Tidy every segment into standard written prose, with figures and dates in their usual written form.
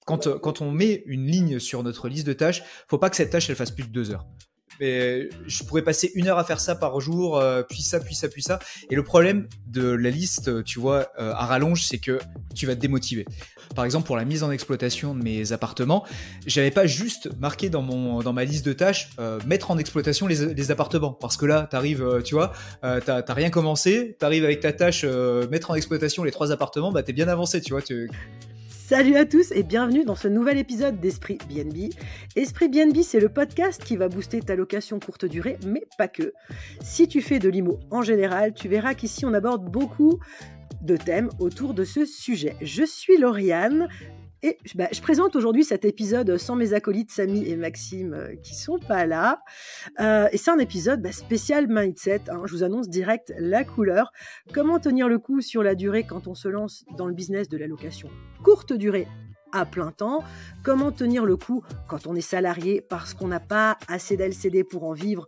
quand on met une ligne sur notre liste de tâches, faut pas que cette tâche elle fasse plus de 2 heures. Mais je pourrais passer 1 heure à faire ça par jour, puis ça. Et le problème de la liste, tu vois, à rallonge, c'est que tu vas te démotiver. Par exemple, pour la mise en exploitation de mes appartements, j'avais pas juste marqué dans ma liste de tâches mettre en exploitation les appartements, parce que là, t'arrives, tu vois, t'as rien commencé, t'arrives avec ta tâche mettre en exploitation les 3 appartements, bah t'es bien avancé, tu vois. Salut à tous et bienvenue dans ce nouvel épisode d'Esprit BNB. Esprit BNB, c'est le podcast qui va booster ta location courte durée, mais pas que. Si tu fais de l'IMO en général, tu verras qu'ici on aborde beaucoup de thèmes autour de ce sujet. Je suis Lauriane et je présente aujourd'hui cet épisode sans mes acolytes Samy et Maxime qui sont pas là. Et c'est un épisode spécial mindset. Je vous annonce direct la couleur. Comment tenir le coup sur la durée quand on se lance dans le business de la location courte durée à plein temps? Comment tenir le coup quand on est salarié parce qu'on n'a pas assez d'LCD pour en vivre?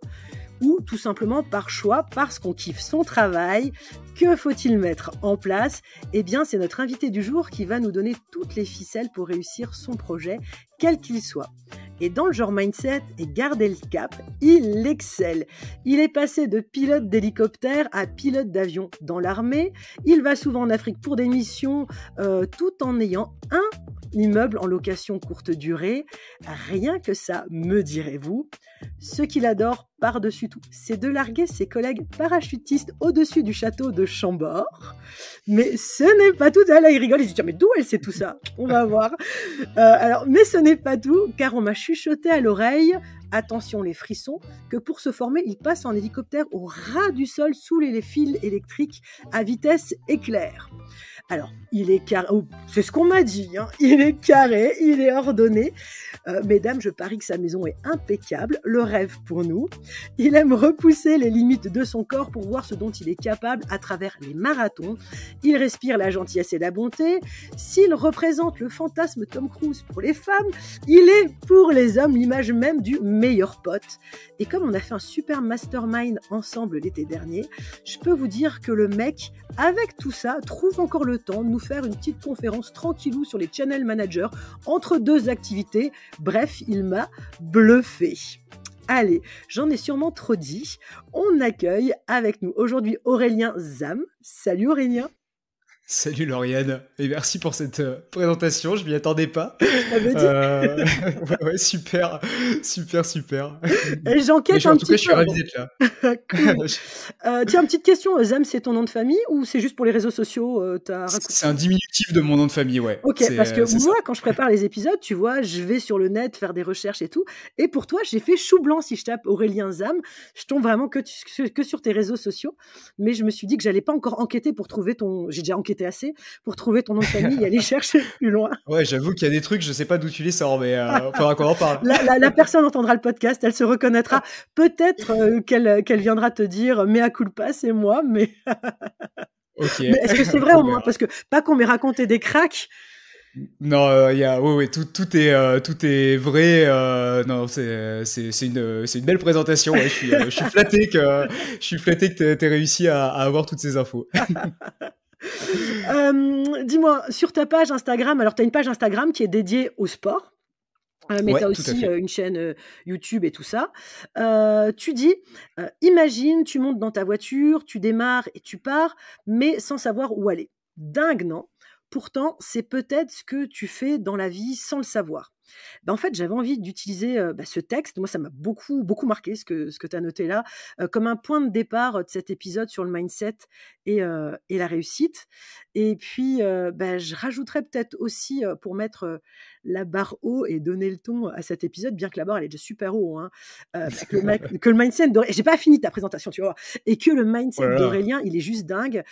Ou tout simplement par choix, parce qu'on kiffe son travail. Que faut-il mettre en place? Eh bien, c'est notre invité du jour qui va nous donner toutes les ficelles pour réussir son projet, quel qu'il soit. Et dans le genre mindset et garder le cap, il excelle. Il est passé de pilote d'hélicoptère à pilote d'avion dans l'armée. Il va souvent en Afrique pour des missions, tout en ayant un immeuble en location courte durée. Rien que ça, me direz-vous. Ce qu'il adore par-dessus tout, c'est de larguer ses collègues parachutistes au-dessus du château de Chambord. Mais ce n'est pas tout. Là, il rigole, il se dit « Mais d'où elle sait tout ça ?» On va voir. Mais ce n'est pas tout, car on m'a chuchoté à l'oreille, attention les frissons, que pour se former, il passe en hélicoptère au ras du sol sous les fils électriques à vitesse éclair. Alors, il est carré, c'est ce qu'on m'a dit, il est carré, il est ordonné. Mesdames, je parie que sa maison est impeccable, le rêve pour nous. Il aime repousser les limites de son corps pour voir ce dont il est capable à travers les marathons. Il respire la gentillesse et la bonté. S'il représente le fantasme Tom Cruise pour les femmes, il est pour les hommes l'image même du meilleur pote. Et comme on a fait un super mastermind ensemble l'été dernier, je peux vous dire que le mec, avec tout ça, trouve encore le temps de nous faire une petite conférence tranquillou sur les channel managers entre deux activités. Bref, il m'a bluffé. Allez, j'en ai sûrement trop dit. On accueille avec nous aujourd'hui Aurélien Zam. Salut Aurélien. Salut Lauriane, et merci pour cette présentation, je m'y attendais pas. Ouais, super. Et j'enquête un petit peu. En tout cas, je suis ravi d'être là. Cool. Tiens, petite question, Zam, c'est ton nom de famille ou c'est juste pour les réseaux sociaux C'est un diminutif de mon nom de famille, ouais. Ok, parce que moi, quand je prépare les épisodes, tu vois, je vais sur le net faire des recherches et tout. Et pour toi, j'ai fait chou blanc si je tape Aurélien Zam. Je tombe vraiment que sur tes réseaux sociaux. Mais je me suis dit que j'allais pas encore enquêter pour trouver ton... J'ai déjà enquêté assez pour trouver ton nom de famille et aller chercher plus loin. Ouais, j'avoue qu'il y a des trucs, je sais pas d'où tu les sors, mais faudra qu'on en parle. La personne entendra le podcast, elle se reconnaîtra. Peut-être qu'elle viendra te dire mea culpa, c'est moi, mais... Okay. Mais est-ce que c'est vrai au moins? Parce que pas qu'on m'ait raconté des cracks. Non, tout est vrai. Non, c'est une belle présentation. Ouais, je suis flatté que t'aies réussi à avoir toutes ces infos. Dis-moi, sur ta page Instagram, alors tu as une page Instagram qui est dédiée au sport, mais tu as aussi une chaîne YouTube et tout ça. Tu dis, imagine, tu montes dans ta voiture, tu démarres et tu pars, mais sans savoir où aller. Dingue, non? Pourtant, c'est peut-être ce que tu fais dans la vie sans le savoir. En fait, j'avais envie d'utiliser ce texte. Moi, ça m'a beaucoup marqué ce que tu as noté là, comme un point de départ de cet épisode sur le mindset et la réussite. Et puis, je rajouterais peut-être aussi, pour mettre la barre haut et donner le ton à cet épisode, bien que la barre, elle est déjà super haut, que le mindset d'Aurélien... J'ai pas fini ta présentation, tu vois. Et que le mindset d'Aurélien, il est juste dingue.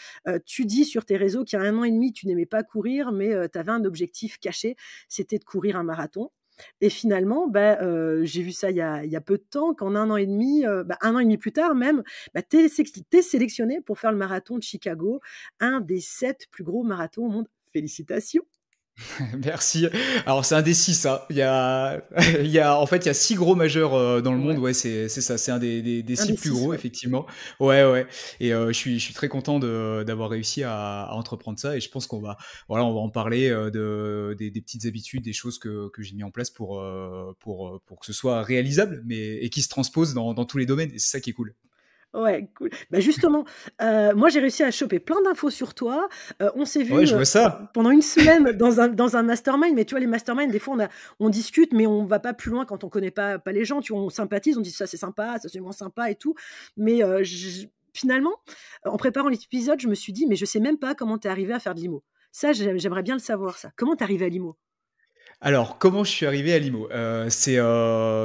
Tu dis sur tes réseaux qu'il y a 1 an et demi, tu n'aimais pas courir, mais tu avais un objectif caché, c'était de courir un marathon. Et finalement, j'ai vu ça il y a peu de temps, qu'en 1 an et demi, 1 an et demi plus tard même, t'es sélectionné pour faire le marathon de Chicago, un des 7 plus gros marathons au monde. Félicitations. Merci. Alors c'est un des six, hein. En fait, il y a six gros majeurs dans le monde. Ouais, Ouais, c'est ça. C'est un des un six des plus 6, gros, ouais. effectivement. Ouais, ouais. Et je suis très content d'avoir réussi à entreprendre ça. Et je pense on va en parler des petites habitudes, des choses que j'ai mis en place pour que ce soit réalisable, et qui se transpose dans tous les domaines. Et c'est ça qui est cool. Ouais, cool. Bah, justement, moi, j'ai réussi à choper plein d'infos sur toi. On s'est Ouais, vu je vois ça. pendant une semaine dans un mastermind, mais tu vois, les masterminds, des fois, on discute, mais on va pas plus loin quand on connaît pas les gens. Tu vois, on sympathise, on dit ça c'est sympa, ça c'est moins sympa et tout. Mais finalement, en préparant l'épisode, je me suis dit, mais je sais même pas comment tu es arrivé à faire de l'IMO. Ça, j'aimerais bien le savoir, ça. Comment tu es arrivé à l'IMO? Alors, comment je suis arrivé à l'IMO?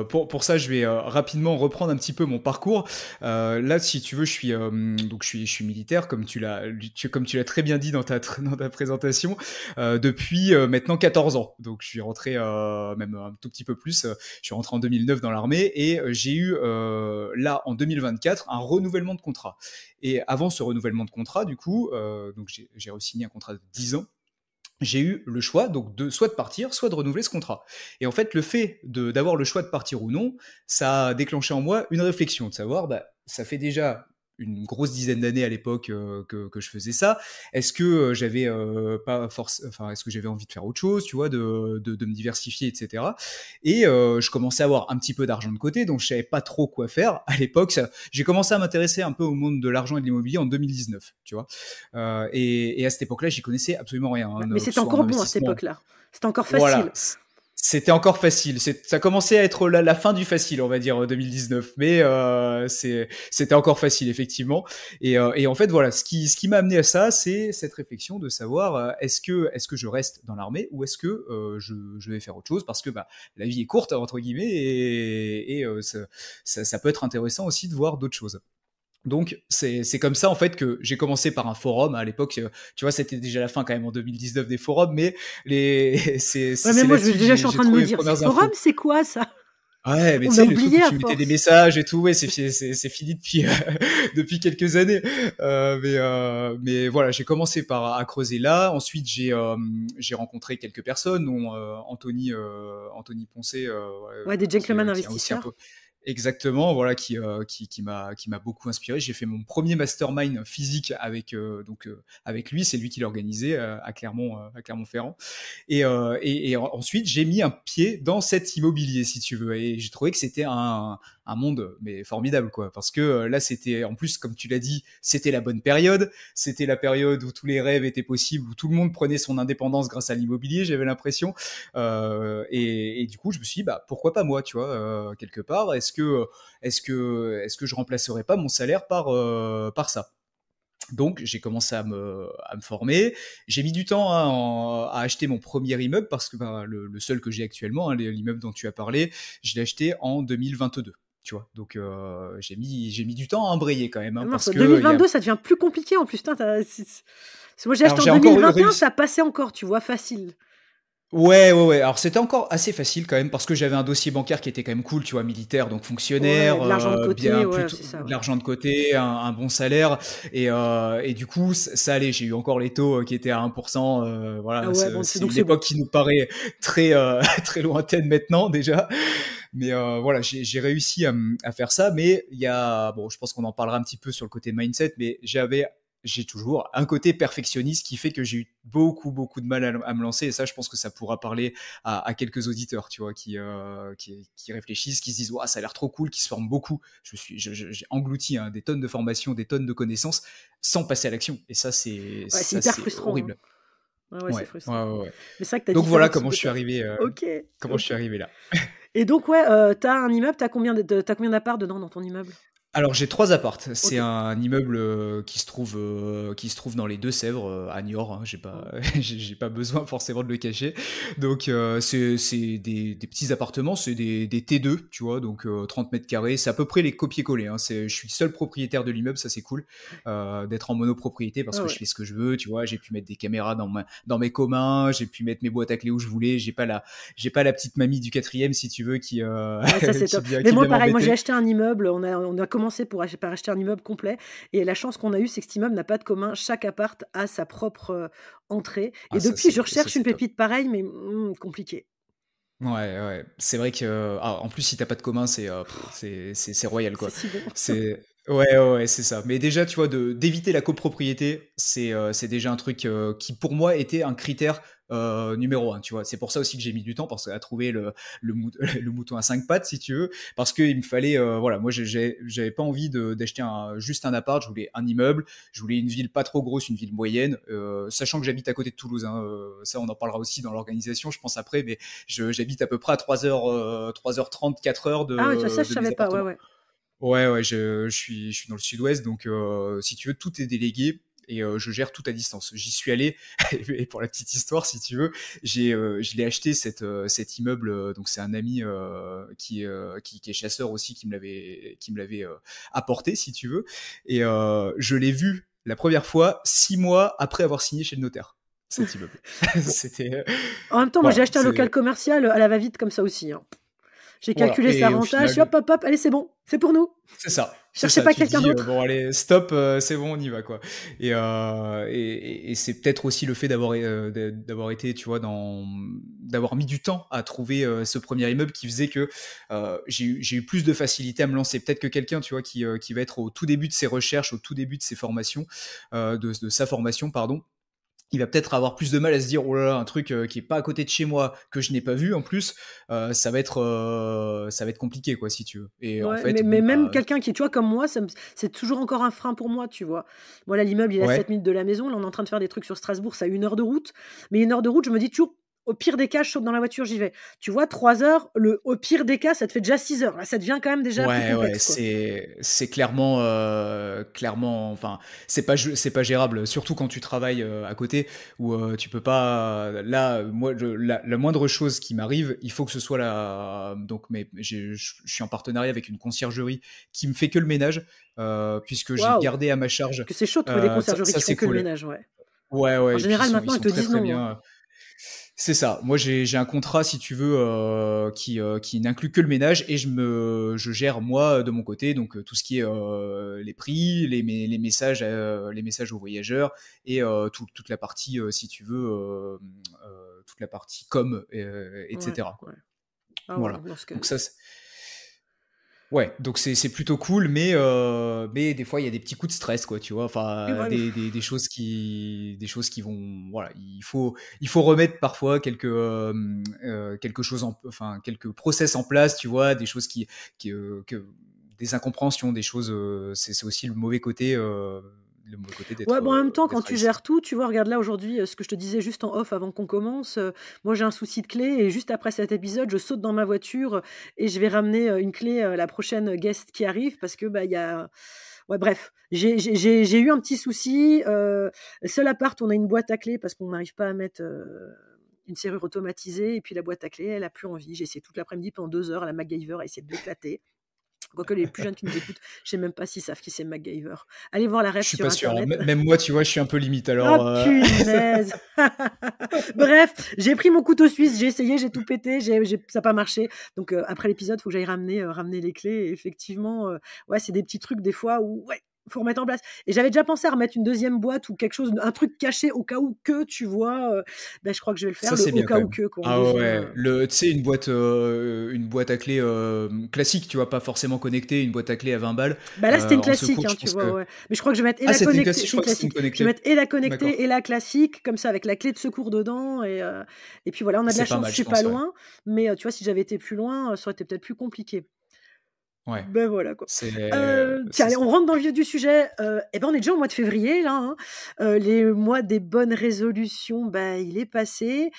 Pour ça, je vais rapidement reprendre un petit peu mon parcours. Là, si tu veux, je suis militaire, comme tu l'as très bien dit dans ta présentation, depuis maintenant 14 ans. Donc, je suis rentré même un tout petit peu plus. Je suis rentré en 2009 dans l'armée et j'ai eu là en 2024 un renouvellement de contrat. Et avant ce renouvellement de contrat, du coup, donc j'ai re-signé un contrat de 10 ans. J'ai eu le choix donc soit de partir, soit de renouveler ce contrat. Et en fait, le fait d'avoir le choix de partir ou non, ça a déclenché en moi une réflexion de savoir, bah, ça fait déjà une grosse dizaine d'années à l'époque que je faisais ça. Est-ce que j'avais pas force, enfin, est-ce que j'avais envie de faire autre chose, tu vois, de me diversifier, etc. Et je commençais à avoir un petit peu d'argent de côté, donc je savais pas trop quoi faire à l'époque. J'ai commencé à m'intéresser un peu au monde de l'argent et de l'immobilier en 2019, tu vois. Et à cette époque-là, j'y connaissais absolument rien, Ouais, hein, mais que c'était ce soit en encore bon à cette investissement. époque-là. C'était encore Voilà, facile. c'était encore facile. Ça commençait à être la fin du facile, on va dire, 2019. Mais c'était encore facile, effectivement. Et en fait, voilà, ce qui m'a amené à ça, c'est cette réflexion de savoir est-ce que je reste dans l'armée ou est-ce que je vais faire autre chose parce que bah, la vie est courte, entre guillemets, et ça peut être intéressant aussi de voir d'autres choses. Donc c'est comme ça en fait que j'ai commencé par un forum à l'époque. Tu vois, c'était déjà la fin quand même en 2019 des forums, mais c'est Ouais, mais c'est moi, là-dessus que déjà, je suis en j'ai train de me trouvé mes dire, ces premières forums, infos. c'est quoi ça? Ouais, mais tu On a sais, le truc où oublié à tu mettais des force. messages et tout, ouais, c'est fini depuis depuis quelques années. Mais voilà, j'ai commencé par à creuser là. Ensuite, j'ai rencontré quelques personnes, dont Anthony Poncet, ouais, Ouais, des gentlemen qui a aussi un peu. investisseurs. Exactement, voilà, qui m'a beaucoup inspiré. J'ai fait mon premier mastermind physique avec lui. C'est lui qui l'a organisé à Clermont-Ferrand. Et ensuite, j'ai mis un pied dans cet immobilier, si tu veux. Et j'ai trouvé que c'était un monde mais formidable, quoi. Parce que là, c'était, en plus, comme tu l'as dit, c'était la bonne période. C'était la période où tous les rêves étaient possibles, où tout le monde prenait son indépendance grâce à l'immobilier, j'avais l'impression. Et du coup, je me suis dit, bah, pourquoi pas moi, tu vois, quelque part. Est-ce que je remplacerais pas mon salaire par ça? Donc j'ai commencé à me former. J'ai mis du temps, hein, à acheter mon premier immeuble parce que bah, le seul que j'ai actuellement, hein, l'immeuble dont tu as parlé, je l'ai acheté en 2022. Tu vois, donc j'ai mis du temps à embrayer quand même, Ah hein, mince, parce que 2022, ça devient plus compliqué en plus. Putain, moi, j'ai alors acheté en j'ai encore 2021, réussi. ça passait encore, tu vois, facile. Ouais, ouais, ouais. Alors c'était encore assez facile quand même parce que j'avais un dossier bancaire qui était quand même cool, tu vois, militaire, donc Ouais, fonctionnaire, de l'argent de côté, bien ouais, plutôt c'est ça, de ouais. l'argent de côté, un bon salaire, et du coup ça allait. J'ai eu encore les taux qui étaient à 1%. Ah Voilà, ouais, bon, c'est donc une c'est bon. époque qui nous paraît très très lointaine maintenant déjà, mais voilà, j'ai réussi à faire ça. Mais bon, je pense qu'on en parlera un petit peu sur le côté mindset, mais j'ai toujours un côté perfectionniste qui fait que j'ai eu beaucoup, beaucoup de mal à me lancer. Et ça, je pense que ça pourra parler à quelques auditeurs, tu vois, qui réfléchissent, qui se disent, ouais, ça a l'air trop cool, qui se forment beaucoup. J'ai englouti, hein, des tonnes de formations, des tonnes de connaissances sans passer à l'action. Et Ouais, c'est ça, hyper c'est frustrant, hein. horrible. Ouais, ouais, c'est Ouais, ouais, frustrant. ouais, ouais. Mais c'est vrai que tu as Donc voilà différents types de taf. Ok, comment je ok. suis arrivé là. Et donc, ouais, tu as un immeuble, t'as combien d'apparts dedans dans ton immeuble? Alors j'ai 3 appartes. C'est Ok. un immeuble qui se trouve dans les Deux-Sèvres, à Niort, hein. J'ai pas, Mm. j'ai pas besoin forcément de le cacher. Donc c'est des petits appartements, c'est des T2, tu vois, donc 30 mètres carrés. C'est à peu près les copier-coller, hein. Je suis le seul propriétaire de l'immeuble, ça c'est cool, d'être en monopropriété parce Ah que je ouais. fais ce que je veux, tu vois. J'ai pu mettre des caméras dans mes communs, j'ai pu mettre mes boîtes à clés où je voulais. J'ai pas la petite mamie du quatrième, si tu veux, qui Ouais, ça c'est qui top. vient Mais qui moi vient pareil, moi j'ai m'embêter. acheté un immeuble, on a commencé commencé par acheter un immeuble complet. Et la chance qu'on a eue, c'est que cet immeuble n'a pas de commun. Chaque appart a sa propre entrée. Ah, Et ça, depuis, je ça, recherche une c'est top. pépite pareille, mais compliqué. Ouais, ouais. C'est vrai que, en plus, si t'as pas de commun, c'est royal, C'est quoi. si bon. C'est, ouais, ouais, ouais, c'est ça. Mais déjà, tu vois, d'éviter la copropriété, c'est déjà un truc qui, pour moi, était un critère numéro un, tu vois. C'est pour ça aussi que j'ai mis du temps à trouver le mouton à cinq pattes, si tu veux, parce qu'il me fallait, voilà, moi, j'avais pas envie d'acheter juste un appart, je voulais un immeuble, je voulais une ville pas trop grosse, une ville moyenne, sachant que j'habite à côté de Toulouse, hein, ça, on en parlera aussi dans l'organisation, je pense après, mais j'habite à peu près à 3h30, 4h Ah ouais, tu vois, ça, je de mes savais pas. Ouais, appartements. ouais. Ouais, ouais, je suis dans le sud-ouest, donc si tu veux, tout est délégué et je gère tout à distance. J'y suis allé, et pour la petite histoire, si tu veux, je l'ai acheté cet immeuble, donc c'est un ami qui est chasseur aussi qui me l'avait apporté, si tu veux, et je l'ai vu la première fois 6 mois après avoir signé chez le notaire, cet immeuble. C'était, En même temps, moi, j'ai voilà, acheté un local commercial à la va-vite comme ça aussi, hein. J'ai voilà, calculé sa et au renta, je suis final, hop, hop, hop, allez, c'est bon, c'est pour nous. c'est ça, c'est Cherchez ça. pas Tu te quelqu'un dis d'autre. bon allez stop, c'est bon on y va quoi. Et c'est peut-être aussi le fait d'avoir été, tu vois, d'avoir mis du temps à trouver ce premier immeuble qui faisait que j'ai eu plus de facilité à me lancer. Peut-être que quelqu'un, tu vois, qui va être au tout début de ses recherches, au tout début de ses formations, de sa formation, pardon, il va peut-être avoir plus de mal à se dire oh là là, un truc qui est pas à côté de chez moi, que je n'ai pas vu en plus, ça va être compliqué quoi, si tu veux. Et en Ouais, fait, mais bon même bah quelqu'un qui, tu vois, comme moi, c'est toujours encore un frein pour moi, tu vois. Moi, là, l'immeuble, il est à 7 ouais, minutes de la maison. Là, on est en train de faire des trucs sur Strasbourg, ça a 1 heure de route. Mais 1 heure de route, je me dis toujours, au pire des cas, je saute dans la voiture, j'y vais. Tu vois, 3 heures, au pire des cas, ça te fait déjà 6 heures. Là, ça devient quand même déjà plus ouais, ouais, complexe, quoi. c'est clairement, enfin, c'est pas gérable, surtout quand tu travailles à côté, où tu peux pas. Là, moi, la moindre chose qui m'arrive, il faut que ce soit la. Donc, mais je suis en partenariat avec une conciergerie qui me fait que le ménage, puisque j'ai Waouh! gardé à ma charge. Que c'est chaud de trouver des Ça, conciergeries ça qui font c'est que le cool. ménage, ouais. Ouais, En ouais, et puis général, ils maintenant, ils sont te très disent très non, hein. bien. C'est ça. Moi, j'ai un contrat, si tu veux, qui n'inclut que le ménage et je gère moi de mon côté, donc tout ce qui est les prix, les messages aux voyageurs et toute la partie, si tu veux, toute la partie com, Ouais, etc., quoi. ouais. Ah ouais, Voilà. non, ce que Donc ça, ouais, donc c'est plutôt cool, mais des fois il y a des petits coups de stress, quoi, tu vois, oui, enfin bah, des choses qui vont, voilà, il faut remettre parfois quelque chose enfin quelques process en place, tu vois, des choses des incompréhensions, des choses, c'est aussi le mauvais côté ouais, bon, en même temps, quand d'être à tu gères distance. tout, tu vois, regarde là aujourd'hui, ce que je te disais juste en off avant qu'on commence, moi j'ai un souci de clé et juste après cet épisode, je saute dans ma voiture, et je vais ramener, une clé, à la prochaine guest qui arrive parce que, bah, il y a ouais, bref, j'ai eu un petit souci, seul appart, on a une boîte à clés parce qu'on n'arrive pas à mettre, une serrure automatisée, et puis la boîte à clés, elle a plus envie. J'ai essayé toute l'après-midi pendant 2 heures à la MacGyver à essayer de l'éclater. Quoique les plus jeunes qui nous écoutent, je sais même pas s'ils savent qui c'est MacGyver. Allez voir la Je ref suis sur pas sûr, hein. internet. Même moi, tu vois, je suis un peu limite, Ah alors punaise! Bref, j'ai pris mon couteau suisse, j'ai essayé, j'ai tout pété, ça a pas marché. Donc après l'épisode, faut que j'aille ramener les clés, et effectivement, ouais, c'est des petits trucs des fois où, ouais, faut remettre en place. Et j'avais déjà pensé à remettre une deuxième boîte ou quelque chose, un truc caché au cas où que, tu vois? Bah, je crois que je vais le faire, Ça, le c'est au bien cas quand où même. que, quoi, en Ah deuxième. ouais, tu sais, une boîte à clés classique, tu vois, pas forcément connectée, une boîte à clés à 20 balles. Bah là, c'était une En classique, secours, hein, je tu pense vois, que. ouais. Mais je crois que je vais mettre et Ah, la c'était une connectée, classique, je c'est une crois que c'était une classique. Je vais connectée. mettre et la connectée D'accord. et la classique, comme ça, avec la clé de secours dedans, et puis voilà, on a de la C'est pas chance, je mal, je suis pas pense, ouais. loin, mais tu vois, si j'avais été plus loin, ça aurait été peut-être plus compliqué. Ouais. Ben voilà, quoi. C'est. Tiens, c'est allez, ça. on rentre dans le vif du sujet. Et ben, on est déjà au mois de février là, hein. Les mois des bonnes résolutions, bah, il est passé,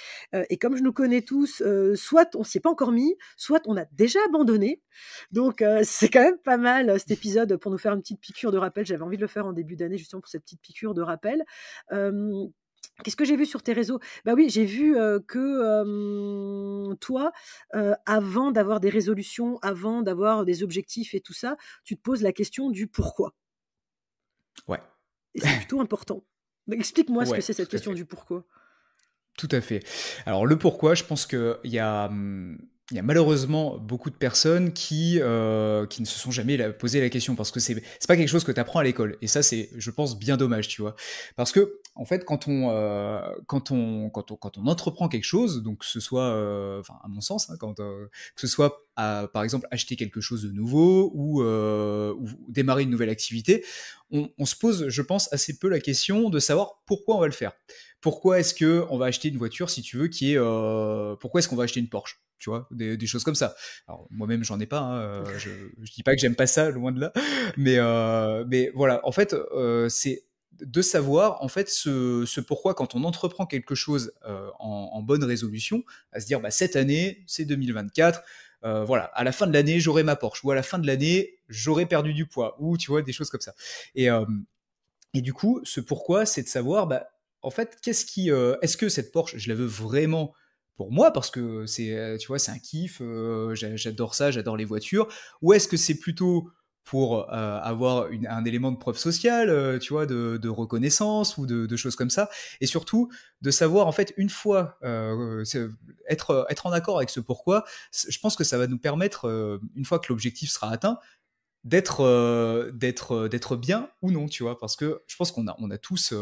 et comme je nous connais tous, soit on s'y est pas encore mis, soit on a déjà abandonné. Donc c'est quand même pas mal, cet épisode pour nous faire une petite piqûre de rappel. J'avais envie de le faire en début d'année justement pour cette petite piqûre de rappel. Hem Qu'est-ce que j'ai vu sur tes réseaux? Bah oui, j'ai vu, que, toi, avant d'avoir des résolutions, avant d'avoir des objectifs et tout ça, tu te poses la question du pourquoi, Ouais. et c'est plutôt important. Donc explique-moi ce que Ouais, c'est cette tout à question fait. du pourquoi? Tout à fait. Alors le pourquoi, je pense que il y a malheureusement beaucoup de personnes qui ne se sont jamais posé la question parce que c'est pas quelque chose que tu apprends à l'école. Et ça, c'est, je pense, bien dommage, tu vois. Parce que, en fait, quand on entreprend quelque chose, donc que ce soit, enfin, à mon sens, hein, que ce soit, par exemple, acheter quelque chose de nouveau ou démarrer une nouvelle activité, on se pose, je pense, assez peu la question de savoir pourquoi on va le faire. Pourquoi est-ce que on va acheter une voiture, si tu veux, pourquoi est-ce qu'on va acheter une Porsche? Tu vois, des choses comme ça. Alors moi-même j'en ai pas, hein, je dis pas que j'aime pas ça, loin de là, mais voilà, en fait, c'est de savoir en fait ce pourquoi quand on entreprend quelque chose en bonne résolution, à se dire bah, cette année c'est 2024, voilà, à la fin de l'année j'aurai ma Porsche, ou à la fin de l'année j'aurai perdu du poids, ou tu vois des choses comme ça. Et, euh, et du coup, ce pourquoi, c'est de savoir, bah, en fait, est-ce que cette Porsche, je la veux vraiment pour moi parce que tu vois, c'est un kiff, j'adore ça, j'adore les voitures, ou est-ce que c'est plutôt pour avoir un élément de preuve sociale, tu vois, de reconnaissance ou de choses comme ça, et surtout de savoir en fait une fois être en accord avec ce pourquoi, je pense que ça va nous permettre une fois que l'objectif sera atteint d'être bien ou non, tu vois, parce que je pense qu'on a tous,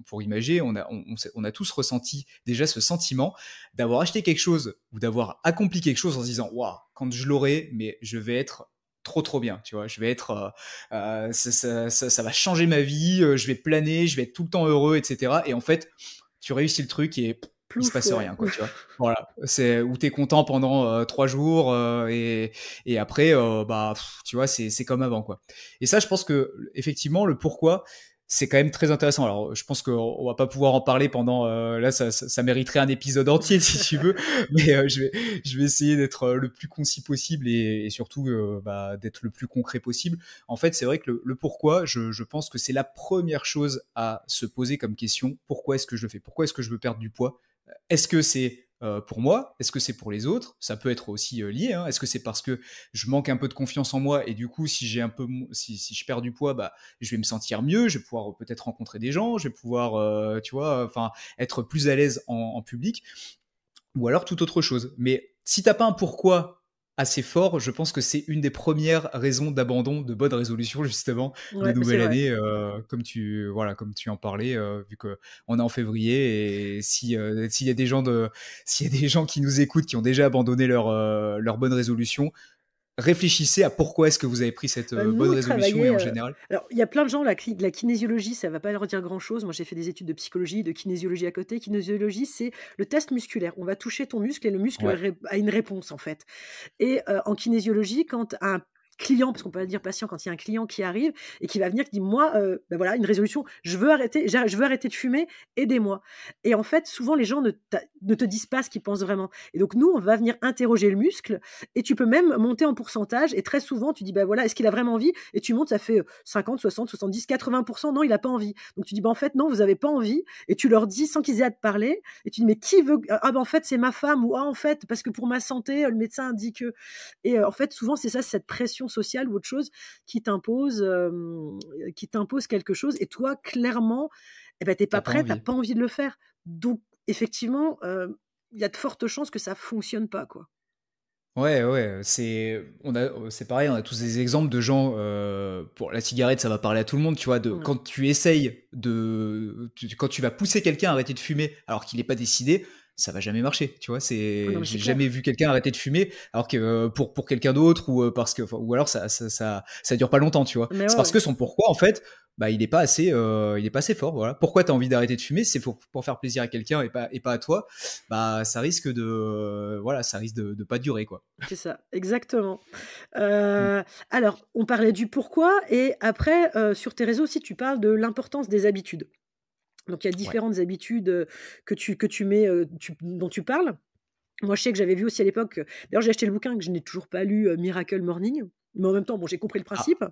pour imaginer, on a tous ressenti déjà ce sentiment d'avoir acheté quelque chose ou d'avoir accompli quelque chose en se disant waouh, quand je l'aurai, mais je vais être trop bien, tu vois, je vais être ça va changer ma vie, je vais planer, je vais être tout le temps heureux, etc. Et en fait tu réussis le truc et il se Plouf, passe ouais. rien, quoi, tu vois. Voilà, c'est où t'es content pendant 3 jours et après, bah, tu vois, c'est comme avant, quoi. Et ça, je pense que effectivement, le pourquoi, c'est quand même très intéressant. Alors, je pense qu'on va pas pouvoir en parler pendant. Là, ça mériterait un épisode entier si tu veux, mais je vais essayer d'être le plus concis possible et surtout bah, d'être le plus concret possible. En fait, c'est vrai que le pourquoi, je pense que c'est la première chose à se poser comme question. Pourquoi est-ce que je le fais? Pourquoi est-ce que je veux perdre du poids? Est-ce que c'est pour moi? Est-ce que c'est pour les autres? Ça peut être aussi lié, hein. Est-ce que c'est parce que je manque un peu de confiance en moi et du coup, si je perds du poids, bah, je vais me sentir mieux, je vais pouvoir peut-être rencontrer des gens, je vais pouvoir, tu vois, enfin, être plus à l'aise en public, ou alors toute autre chose. Mais si t'as pas un pourquoi assez fort, je pense que c'est une des premières raisons d'abandon de bonnes résolutions justement de Ouais, c'est nouvelle vrai. année, comme tu en parlais, vu que on est en février et s'il y a des gens qui nous écoutent qui ont déjà abandonné leur bonne résolution, réfléchissez à pourquoi est-ce que vous avez pris cette Nous, bonne on résolution et travaillait, en général. alors il y a plein de gens, de la kinésiologie, ça va pas leur dire grand-chose. Moi, j'ai fait des études de psychologie, de kinésiologie à côté. Kinésiologie, c'est le test musculaire. On va toucher ton muscle et le muscle Ouais, a une réponse, en fait. Et en kinésiologie, quand un client, parce qu'on peut pas dire patient, quand il y a un client qui arrive et qui va venir, qui dit: «Moi, bah, voilà, une résolution, je veux arrêter de fumer, aidez-moi». Et en fait, souvent les gens ne te disent pas ce qu'ils pensent vraiment. Et donc nous, on va venir interroger le muscle et tu peux même monter en pourcentage et très souvent tu dis: «Bah, voilà, est-ce qu'il a vraiment envie?» Et tu montes, ça fait, 50, 60, 70, 80. Non, il a pas envie. Donc tu dis: «Bah, en fait, non, vous avez pas envie», et tu leur dis sans qu'ils aient à te parler et tu dis: «Mais qui veut?» «Ah, bah, en fait, c'est ma femme», ou «Ah, en fait, parce que pour ma santé, le médecin dit que». Et en fait, souvent, c'est ça, cette pression sociale ou autre chose qui t'impose quelque chose et toi, clairement, eh ben, tu t'as pas pas prêt, tu envie. pas envie de le faire. Donc effectivement, il y a de fortes chances que ça fonctionne pas, quoi. Ouais, ouais, c'est pareil, on a tous des exemples de gens, pour la cigarette, ça va parler à tout le monde, tu vois, de Ouais. quand tu essayes quand tu vas pousser quelqu'un à arrêter de fumer alors qu'il n'est pas décidé, ça va jamais marcher, tu vois, Ah non, mais c'est j'ai jamais clair. vu quelqu'un arrêter de fumer alors que pour quelqu'un d'autre ou parce que, ou alors ça dure pas longtemps, tu vois. Mais C'est ouais, parce ouais. que son pourquoi, en fait, bah, il est pas assez fort, voilà. Pourquoi t'as envie d'arrêter de fumer? C'est pour faire plaisir à quelqu'un et pas à toi. Bah, ça risque de pas durer, quoi. C'est ça, exactement. Mm. Alors, on parlait du pourquoi et après, sur tes réseaux aussi, tu parles de l'importance des habitudes. Donc il y a Ouais. différentes habitudes, que tu mets, dont tu parles. Moi, je sais que j'avais vu aussi à l'époque, d'ailleurs, j'ai acheté le bouquin que je n'ai toujours pas lu, Miracle Morning, mais en même temps, bon, j'ai compris le Ah, principe,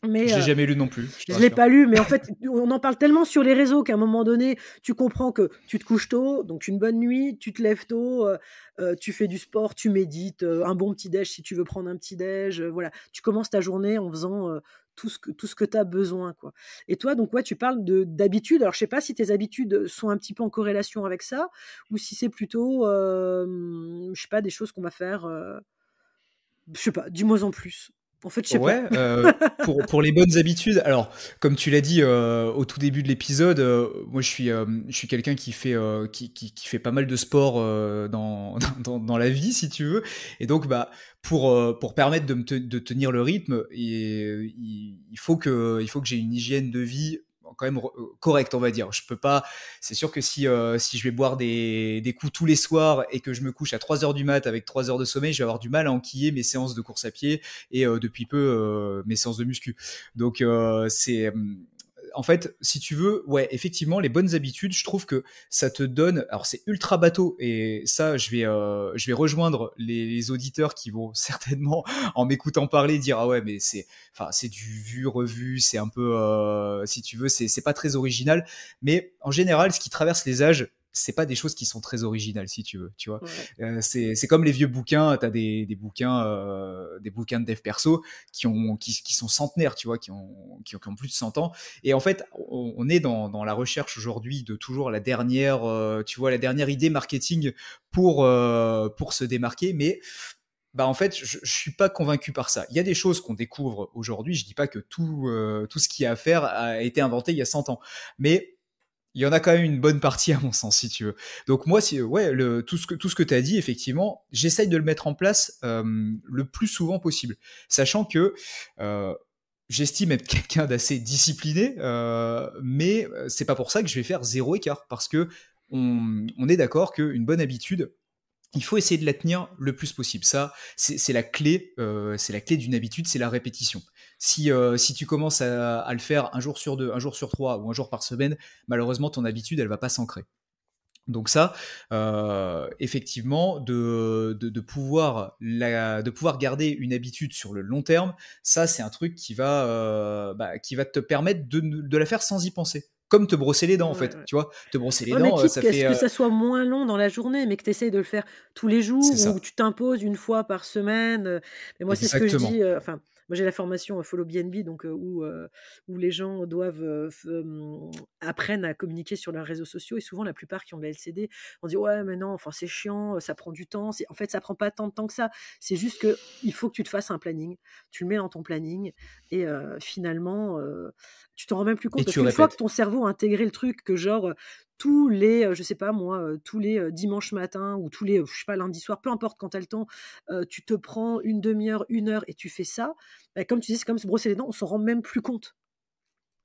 mais je l'ai jamais lu non plus, je te je l'ai rassure. pas lu, mais en fait, on en parle tellement sur les réseaux qu'à un moment donné, tu comprends que tu te couches tôt, donc une bonne nuit, tu te lèves tôt, tu fais du sport, tu médites, un bon petit déj si tu veux prendre un petit déj, voilà. Tu commences ta journée en faisant, tout ce que tu as besoin, quoi. Et toi, donc ouais, tu parles d'habitudes. Alors je sais pas si tes habitudes sont un petit peu en corrélation avec ça ou si c'est plutôt, je sais pas, des choses qu'on va faire, je sais pas, dis-moi en plus. En fait, je sais pas. Ouais, pour les bonnes habitudes, alors comme tu l'as dit au tout début de l'épisode, moi je suis quelqu'un qui fait qui fait pas mal de sport dans la vie si tu veux, et donc bah pour permettre de tenir le rythme, il faut que j'ai une hygiène de vie quand même correcte, on va dire. Je peux pas. C'est sûr que si je vais boire des coups tous les soirs et que je me couche à 3 heures du mat avec 3 heures de sommeil, je vais avoir du mal à enquiller mes séances de course à pied et depuis peu mes séances de muscu. Donc c'est en fait, si tu veux, ouais, effectivement, les bonnes habitudes, je trouve que ça te donne. Alors, c'est ultra bateau, et ça, je vais rejoindre les auditeurs qui vont certainement, en m'écoutant parler, dire ah ouais, mais c'est du vu revu, c'est un peu, si tu veux, c'est pas très original. Mais en général, ce qui traverse les âges, c'est pas des choses qui sont très originales, si tu veux, tu vois. Ouais. C'est comme les vieux bouquins, t'as des bouquins de dev perso qui sont centenaires, tu vois, qui ont plus de 100 ans. Et en fait, on est dans la recherche aujourd'hui de toujours la dernière, tu vois, la dernière idée marketing pour se démarquer, mais bah en fait, je suis pas convaincu par ça. Il y a des choses qu'on découvre aujourd'hui. Je dis pas que tout ce qu'il y a à faire a été inventé il y a 100 ans, mais il y en a quand même une bonne partie à mon sens, si tu veux. Donc moi, ouais, tout ce que tu as dit, effectivement, j'essaye de le mettre en place le plus souvent possible, sachant que euh, j'estime être quelqu'un d'assez discipliné, mais c'est pas pour ça que je vais faire zéro écart, parce que on est d'accord qu'une bonne habitude, il faut essayer de la tenir le plus possible. Ça, c'est la clé d'une habitude, c'est la répétition. Si tu commences à le faire un jour sur deux, un jour sur trois ou un jour par semaine, malheureusement, ton habitude, elle va pas s'ancrer. Donc ça, effectivement, de pouvoir garder une habitude sur le long terme, ça, c'est un truc qui va te permettre de la faire sans y penser. Comme te brosser les dents, en Ouais, fait. ouais. Tu vois, te brosser les Ouais, mais dents, quitte ça qu'à ce fait. que ça soit moins long dans la journée, mais que tu essayes de le faire tous les C'est jours ou ça. tu t'imposes une fois par semaine. Mais moi, c'est ce que je Exactement. dis. Enfin, moi, j'ai la formation Follow BNB, donc où les gens doivent apprennent à communiquer sur leurs réseaux sociaux. Et souvent, la plupart qui ont de la LCD, on dit ouais, mais non, enfin, c'est chiant, ça prend du temps. En fait, ça prend pas tant de temps que ça. C'est juste que il faut que tu te fasses un planning. Tu le mets dans ton planning et finalement, tu t'en rends même plus compte Et parce tu qu'une fois que répètes. ton cerveau a intégré le truc, que genre tous les, je sais pas moi, tous les, dimanches matins ou tous les, je sais pas, lundi soir, peu importe quand tu as le temps, tu te prends une demi heure, une heure et tu fais ça, bah, comme tu dis, c'est comme se brosser les dents, on s'en rend même plus compte.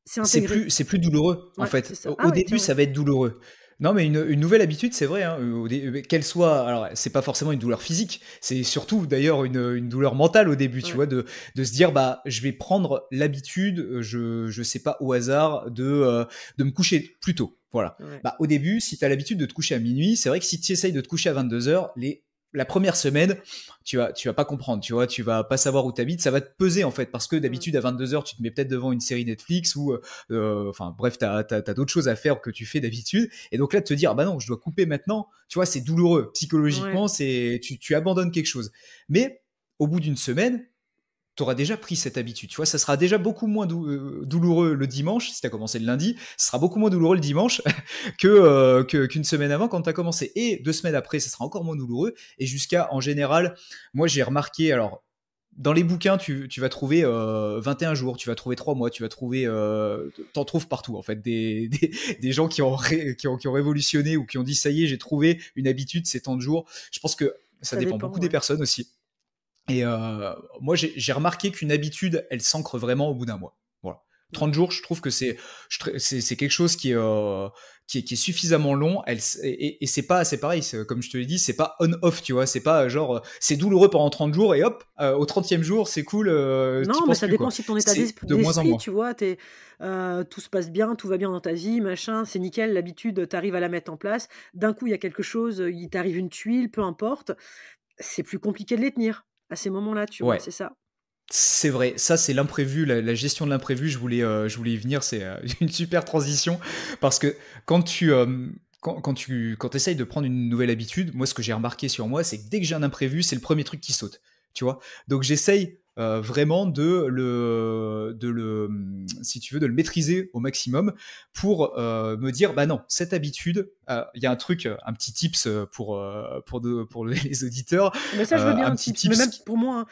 C'est intégré. C'est plus douloureux, en Ouais, c'est fait. ça. Au Ah ouais, début, tiens, ouais. ça va être douloureux. Non, mais une nouvelle habitude, c'est vrai, hein, qu'elle soit. Alors, c'est pas forcément une douleur physique, c'est surtout d'ailleurs une douleur mentale au début, tu Ouais. vois, de se dire, bah, je vais prendre l'habitude, je sais pas, au hasard, de me coucher plus tôt. Voilà. Ouais. Bah, au début, si tu as l'habitude de te coucher à minuit, c'est vrai que si tu essayes de te coucher à 22 heures, la première semaine, tu vas pas comprendre, tu vois, tu vas pas savoir où t'habites, ça va te peser en fait, parce que Mmh. d'habitude à 22 heures, tu te mets peut-être devant une série Netflix ou enfin bref, t'as d'autres choses à faire que tu fais d'habitude, et donc là de te dire ah bah non, je dois couper maintenant, tu vois, c'est douloureux Ouais. psychologiquement, tu abandonnes quelque chose, mais au bout d'une semaine tu auras déjà pris cette habitude, tu vois, ça sera déjà beaucoup moins douloureux le dimanche, si tu as commencé le lundi, ce sera beaucoup moins douloureux le dimanche qu'une semaine avant quand tu as commencé. Et 2 semaines après, ça sera encore moins douloureux. Et jusqu'à, en général, moi j'ai remarqué, alors, dans les bouquins, tu vas trouver 21 jours, tu vas trouver 3 mois, tu vas trouver. T'en trouves partout, en fait. Des gens qui ont révolutionné ou qui ont dit ça y est, j'ai trouvé une habitude, c'est tant de jours. Je pense que ça Ça dépend dépend, beaucoup des ouais. personnes aussi. Et moi, j'ai remarqué qu'une habitude, elle s'ancre vraiment au bout d'un mois. Voilà. Ouais. 30 jours, je trouve que c'est quelque chose qui est suffisamment long. Et c'est pareil, comme je te l'ai dit, c'est pas on-off, tu vois. C'est pas c'est douloureux pendant 30 jours et hop, au 30e jour, c'est cool, t'y Non, mais penses ça plus, dépend quoi. si ton état C'est de moins en d'esprit, moins. tu vois, tout se passe bien, tout va bien dans ta vie, machin, c'est nickel, l'habitude, tu arrives à la mettre en place. D'un coup, il y a quelque chose, il t'arrive une tuile, peu importe, c'est plus compliqué de les tenir à ces moments-là, tu vois? Ouais. C'est ça. C'est vrai, ça c'est l'imprévu, la gestion de l'imprévu, je voulais y venir, c'est une super transition, parce que quand tu essayes de prendre une nouvelle habitude, moi ce que j'ai remarqué sur moi, c'est que dès que j'ai un imprévu, c'est le premier truc qui saute. tu vois. Donc j'essaye vraiment si tu veux, de le maîtriser au maximum pour me dire, bah non, cette habitude, il y a un truc, un petit tips pour les auditeurs, Mais ça, je veux bien un un petit tips, mais tips, même pour moi.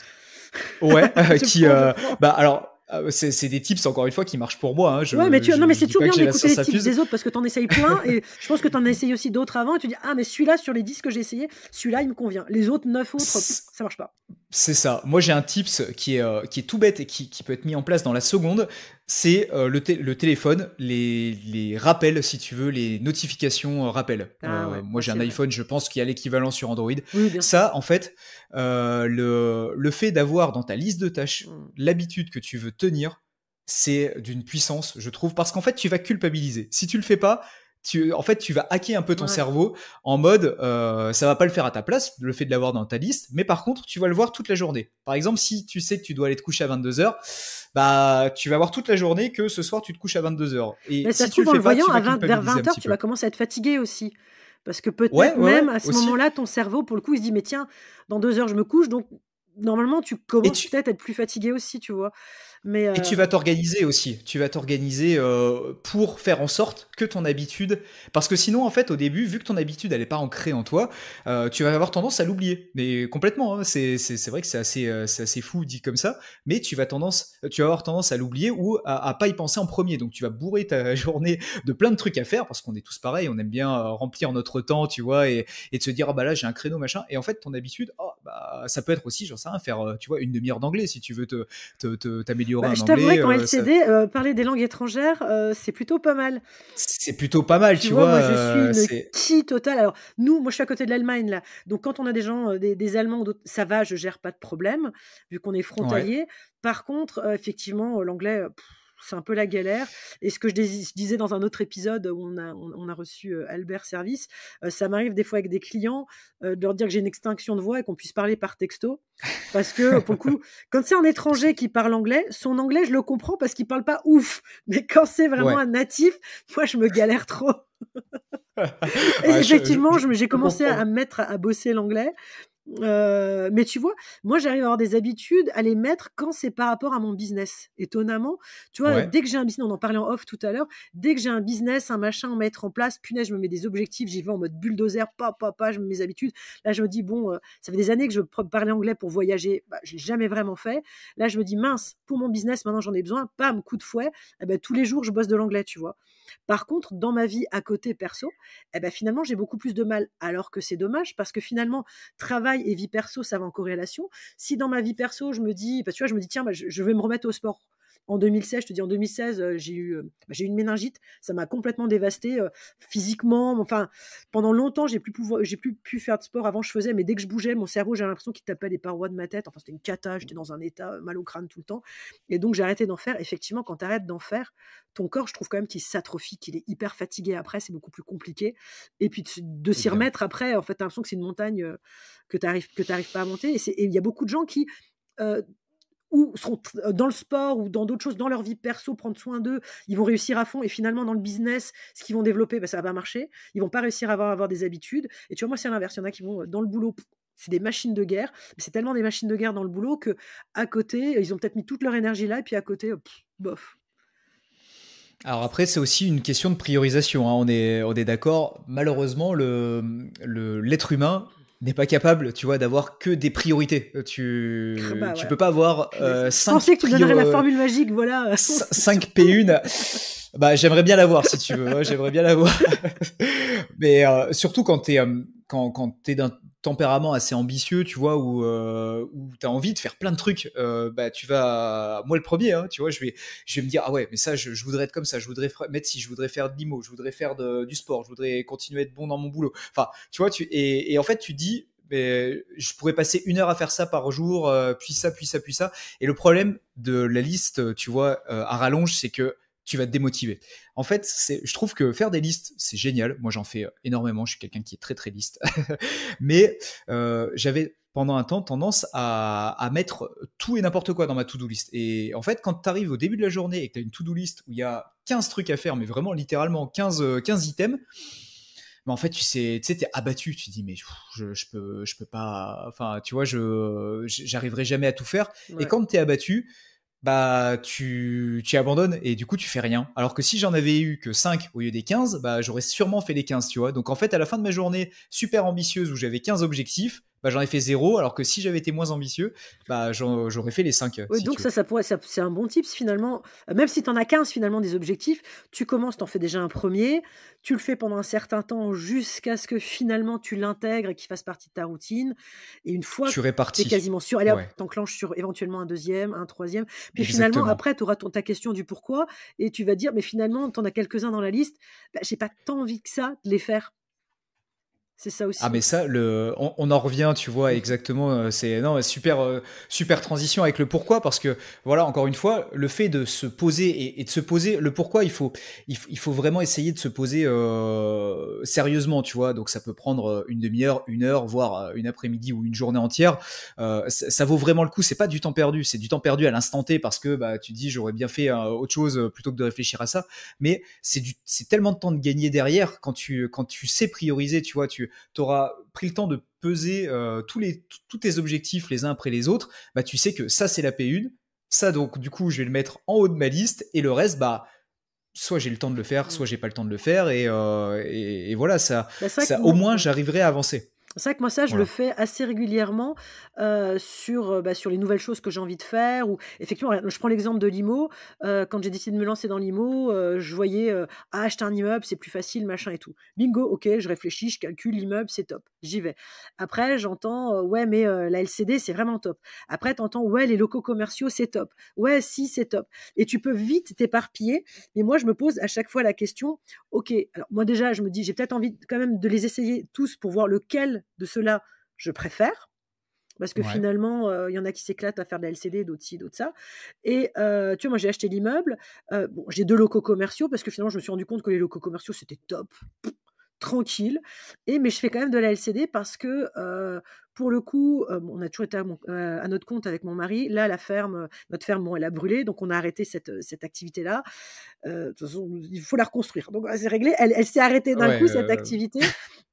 ouais, qui, Je prends. bah alors. C'est des tips encore une fois qui marchent pour moi. Hein. Ouais, mais non, mais c'est dis toujours pas que bien j'ai la d'écouter science les tips infuse. des autres parce que t'en essayes plein et je pense que t'en as essayé aussi d'autres avant et tu dis ah mais celui-là sur les 10 que j'ai essayé, celui-là il me convient. Les autres 9 autres, ça marche pas. C'est ça. Moi, j'ai un tips qui est tout bête et qui peut être mis en place dans la seconde. C'est le téléphone, les rappels, si tu veux, les notifications rappels. Ah ouais, moi, j'ai un vrai. iPhone, je pense qu'il y a l'équivalent sur Android. Oui, bien sûr. Ça, en fait, le fait d'avoir dans ta liste de tâches l'habitude que tu veux tenir, c'est d'une puissance, je trouve, parce qu'en fait, tu vas culpabiliser. Si tu le fais pas, en fait, tu vas hacker un peu ton cerveau en mode, ça va pas le faire à ta place, le fait de l'avoir dans ta liste, mais par contre, tu vas le voir toute la journée. Par exemple, si tu sais que tu dois aller te coucher à 22h, bah, tu vas voir toute la journée que ce soir, tu te couches à 22h. Et mais ça si se tu le trouve, en fais le pas, voyant, tu vas vers culpabiliser un 20h, petit tu peu. vas commencer à être fatigué aussi. Parce que peut-être Ouais, même à ce aussi. moment-là, ton cerveau, pour le coup, il se dit, mais tiens, dans 2 heures, je me couche, donc normalement, tu commences peut-être à être plus fatigué aussi, tu vois. Mais Et tu vas t'organiser aussi. Tu vas t'organiser pour faire en sorte que ton habitude... Parce que sinon, en fait, au début, vu que ton habitude, elle n'est pas ancrée en toi, tu vas avoir tendance à l'oublier. Mais complètement, hein. C'est vrai que c'est assez fou dit comme ça. Mais tu vas avoir tendance à l'oublier ou à pas y penser en premier. Donc, tu vas bourrer ta journée de plein de trucs à faire parce qu'on est tous pareils. On aime bien remplir notre temps, tu vois, et de se dire, ah bah là, j'ai un créneau, machin. Et en fait, ton habitude, bah, ça peut être aussi, j'en sais rien, faire, tu vois, une demi-heure d'anglais si tu veux t'améliorer je en t'avouerais anglais. qu'en LCD, parler des langues étrangères, c'est plutôt pas mal. C'est plutôt pas mal, Tu tu vois, vois. moi, je suis une C'est qui totale. Alors, moi, je suis à côté de l'Allemagne, là. Donc, quand on a des gens, des Allemands ou d'autres, ça va, je gère pas de problème, vu qu'on est ouais. frontalier. Par contre, effectivement, l'anglais, c'est un peu la galère. Et ce que je disais dans un autre épisode où on a reçu Albert Service, ça m'arrive des fois avec des clients de leur dire que j'ai une extinction de voix et qu'on puisse parler par texto. Parce que, pour le coup, quand c'est un étranger qui parle anglais, son anglais, je le comprends parce qu'il parle pas ouf. Mais quand c'est vraiment Ouais. un natif, moi, je me galère trop. Et Ouais, effectivement, j'ai je commencé comprends. à me mettre à bosser l'anglais. Mais tu vois, moi, j'arrive à avoir des habitudes à les mettre quand c'est par rapport à mon business. Étonnamment, tu vois, Ouais. dès que j'ai un business, on en parlait en off tout à l'heure, dès que j'ai un business, un machin à mettre en place, punaise, je me mets des objectifs, j'y vais en mode bulldozer, je me mets mes habitudes. Là, je me dis, bon, ça fait des années que je parlais anglais pour voyager, bah, j'ai jamais vraiment fait. Là, je me dis, mince, pour mon business, maintenant j'en ai besoin, pam, coup de fouet, eh ben, tous les jours, je bosse de l'anglais, tu vois. Par contre, dans ma vie à côté perso, eh ben, finalement, j'ai beaucoup plus de mal. Alors que c'est dommage parce que finalement, travail et vie perso, ça va en corrélation. Si dans ma vie perso, je me dis, parce que tu vois, je me dis, tiens, bah, je vais me remettre au sport. En 2016, je te dis, en 2016, j'ai eu une méningite. Ça m'a complètement dévastée physiquement. Enfin, pendant longtemps, j'ai plus pu faire de sport. Avant, je faisais, mais dès que je bougeais, mon cerveau, j'ai l'impression qu'il tapait les parois de ma tête. Enfin, c'était une cata. J'étais dans un état mal au crâne tout le temps. Et donc, j'ai arrêté d'en faire. Effectivement, quand tu arrêtes d'en faire, ton corps, je trouve quand même qu'il s'atrophie, qu'il est hyper fatigué après. C'est beaucoup plus compliqué. Et puis, de s'y Évidemment. remettre après, en fait, tu as l'impression que c'est une montagne que tu n'arrives pas à monter. Et il y a beaucoup de gens qui ou seront dans le sport ou dans d'autres choses, dans leur vie perso, prendre soin d'eux, ils vont réussir à fond et finalement dans le business, ce qu'ils vont développer, ça va pas marcher. Ils vont pas réussir à avoir des habitudes. Et tu vois, moi, c'est l'inverse. Il y en a qui vont dans le boulot, c'est des machines de guerre. Mais c'est tellement des machines de guerre dans le boulot que à côté, ils ont peut-être mis toute leur énergie là et puis à côté, bof. Alors après, c'est aussi une question de priorisation, hein. On est d'accord. Malheureusement, l'être humain n'est pas capable, tu vois, d'avoir que des priorités. Bah Tu ouais. peux pas avoir Je pensais que tu me donnerais la formule magique, voilà. 5 P1. Bah, j'aimerais bien l'avoir si tu veux. Ouais, j'aimerais bien l'avoir. Mais surtout quand quand t'es d'un tempérament assez ambitieux, tu vois, où t'as envie de faire plein de trucs, bah moi le premier, hein, tu vois, je vais me dire ah ouais, mais ça je voudrais être comme ça, je voudrais mettre si, je voudrais faire de l'IMO, je voudrais faire du sport, je voudrais continuer à être bon dans mon boulot. Enfin, tu vois, et en fait tu dis mais je pourrais passer 1 heure à faire ça par jour, puis ça, puis ça, puis ça. Et le problème de la liste, tu vois, à rallonge, c'est que tu vas te démotiver. En fait, je trouve que faire des listes, c'est génial. Moi, j'en fais énormément. Je suis quelqu'un qui est très, très liste. Mais j'avais pendant un temps tendance à mettre tout et n'importe quoi dans ma to-do list. Et en fait, quand tu arrives au début de la journée et que tu as une to-do list où il y a 15 trucs à faire, mais vraiment littéralement 15 items, mais en fait, tu sais, t'es abattu. Tu te dis, mais je peux pas. Enfin, tu vois, j'arriverai jamais à tout faire. Et Ouais. quand t'es abattu, bah, tu abandonnes et du coup, tu fais rien. Alors que si j'en avais eu que 5 au lieu des 15, bah, j'aurais sûrement fait les 15, tu vois. Donc, en fait, à la fin de ma journée super ambitieuse où j'avais 15 objectifs, bah, j'en ai fait zéro. Alors que si j'avais été moins ambitieux, bah, j'aurais fait les 5, Oui, si donc tu veux. ça pourrait, c'est un bon tips finalement. Même si tu en as 15 finalement des objectifs, tu commences, tu en fais déjà un premier, tu le fais pendant un certain temps jusqu'à ce que finalement tu l'intègres et qu'il fasse partie de ta routine. Et une fois que Tu tu es répartis. quasiment sûr, allez hop, Ouais, t'enclenches sur éventuellement un deuxième, un troisième. Puis finalement, exactement. après, tu auras ta question du pourquoi et tu vas dire, mais finalement, tu en as quelques-uns dans la liste, bah, j'ai pas tant envie que ça de les faire. C'est ça Ah mais aussi. ça, on en revient, tu vois, Mhm. exactement. C'est non, super, super transition avec le pourquoi, parce que voilà, encore une fois, le fait de se poser et de se poser le pourquoi, il faut vraiment essayer de se poser sérieusement, tu vois. Donc ça peut prendre une demi-heure, une heure, voire une après-midi ou une journée entière. Ça vaut vraiment le coup. C'est pas du temps perdu, c'est du temps perdu à l'instant T parce que bah tu dis j'aurais bien fait autre chose plutôt que de réfléchir à ça. Mais c'est tellement de temps de gagner derrière quand tu sais prioriser, tu vois, tu auras pris le temps de peser tous tes objectifs les uns après les autres, bah, tu sais que ça, c'est la P1. Ça, donc, du coup, je vais le mettre en haut de ma liste. Et le reste, bah, soit j'ai le temps de le faire, soit Mm. j'ai pas le temps de le faire. Et voilà, Bah, c'est vrai que ça, au moi, moins, ouais. j'arriverai à avancer. C'est vrai que moi ça, je le Voilà. fais assez régulièrement, sur les nouvelles choses que j'ai envie de faire ou effectivement, regarde, je prends l'exemple de l'IMO, quand j'ai décidé de me lancer dans l'IMO, je voyais, ah acheter un immeuble, c'est plus facile, machin et tout. Bingo, OK, je réfléchis, je calcule l'immeuble, c'est top, j'y vais. Après j'entends, ouais mais, la LCD, c'est vraiment top. Après tu entends, ouais les locaux commerciaux, c'est top. Ouais si, c'est top et tu peux vite t'éparpiller mais moi je me pose à chaque fois la question: OK, alors moi déjà je me dis: «J'ai peut-être envie quand même de les essayer tous pour voir lequel de ceux-là je préfère». Parce que Ouais. finalement, il y en a qui s'éclatent à faire de la LCD, d'autres ci, d'autres ça et tu vois, moi j'ai acheté l'immeuble, bon j'ai 2 locaux commerciaux parce que finalement je me suis rendu compte que les locaux commerciaux c'était top, tranquille mais je fais quand même de la LCD parce que, pour le coup, on a toujours été à notre compte avec mon mari. Là, la ferme, notre ferme, bon, elle a brûlé, donc on a arrêté cette activité-là. De toute façon, il faut la reconstruire. Donc voilà, c'est réglé. Elle s'est arrêtée d'un Ouais. coup, cette activité,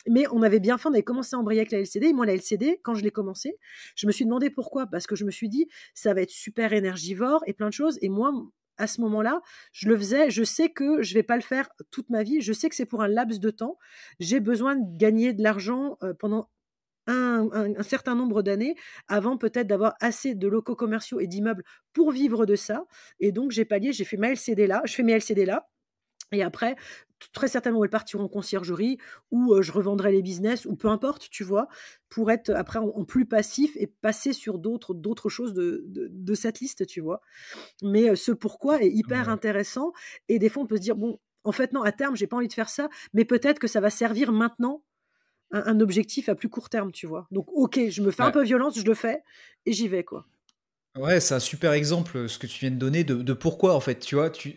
mais on avait bien fait, on avait commencé à embrayer avec la LCD et moi, la LCD, quand je l'ai commencé, je me suis demandé pourquoi. Parce que je me suis dit: «Ça va être super énergivore et plein de choses» et moi, à ce moment-là, je le faisais, je sais que je vais pas le faire toute ma vie, je sais que c'est pour un laps de temps. J'ai besoin de gagner de l'argent, pendant un certain nombre d'années avant peut-être d'avoir assez de locaux commerciaux et d'immeubles pour vivre de ça et donc j'ai pallié, j'ai fait ma LCD là, je fais mes LCD là et après très certainement elles partiront en conciergerie ou je revendrai les business ou peu importe, tu vois? Pour être après en plus passif et passer sur d'autres choses de cette liste, tu vois? Mais ce pourquoi est hyper Ouais. intéressant et des fois on peut se dire: «Bon, en fait non, à terme, j'ai pas envie de faire ça, mais peut-être que ça va servir maintenant un objectif à plus court terme», tu vois? Donc OK, je me fais un Bah, peu violence, je le fais et j'y vais, quoi. ouais, c'est un super exemple, ce que tu viens de donner de pourquoi, en fait, tu vois? Tu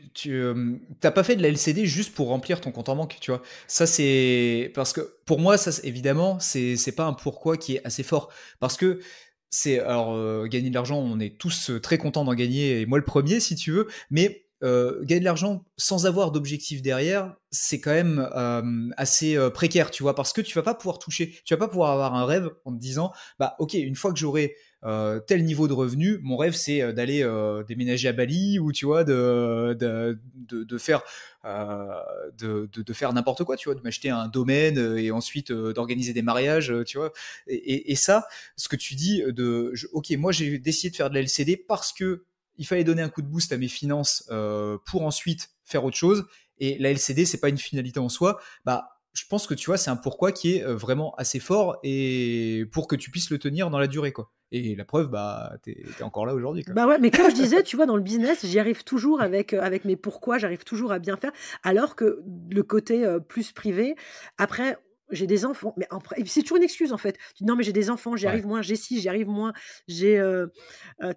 pas fait de la LCD juste pour remplir ton compte en banque, tu vois? Ça, c'est parce que pour moi, ça, évidemment, c'est pas un pourquoi qui est assez fort. Parce que c'est alors, gagner de l'argent, on est tous, très contents d'en gagner et moi le premier si tu veux, mais gagner de l'argent sans avoir d'objectif derrière, c'est quand même, assez, précaire, tu vois? Parce que tu vas pas pouvoir toucher, tu vas pas pouvoir avoir un rêve en te disant: «Bah, OK, une fois que j'aurai tel niveau de revenu, mon rêve c'est d'aller déménager à Bali ou tu vois de faire de faire n'importe quoi, tu vois, de m'acheter un domaine et ensuite d'organiser des mariages, tu vois. Et ça, ce que tu dis ok, moi j'ai décidé de faire de la LCD parce que il fallait donner un coup de boost à mes finances pour ensuite faire autre chose. Et la LCD, c'est pas une finalité en soi. Bah, je pense que tu vois, c'est un pourquoi qui est vraiment assez fort et pour que tu puisses le tenir dans la durée, quoi. Et la preuve, bah, t'es encore là aujourd'hui, quoi. Bah, ouais, mais comme je disais, tu vois, dans le business, j'y arrive toujours avec mes pourquoi, j'arrive toujours à bien faire. Alors que le côté, plus privé, après, j'ai des enfants, mais après et puis c'est toujours une excuse, en fait. Tu dis: «Non, mais j'ai des enfants, j'y Ouais. arrive moins, j'ai ci, j'y arrive moins, j'ai,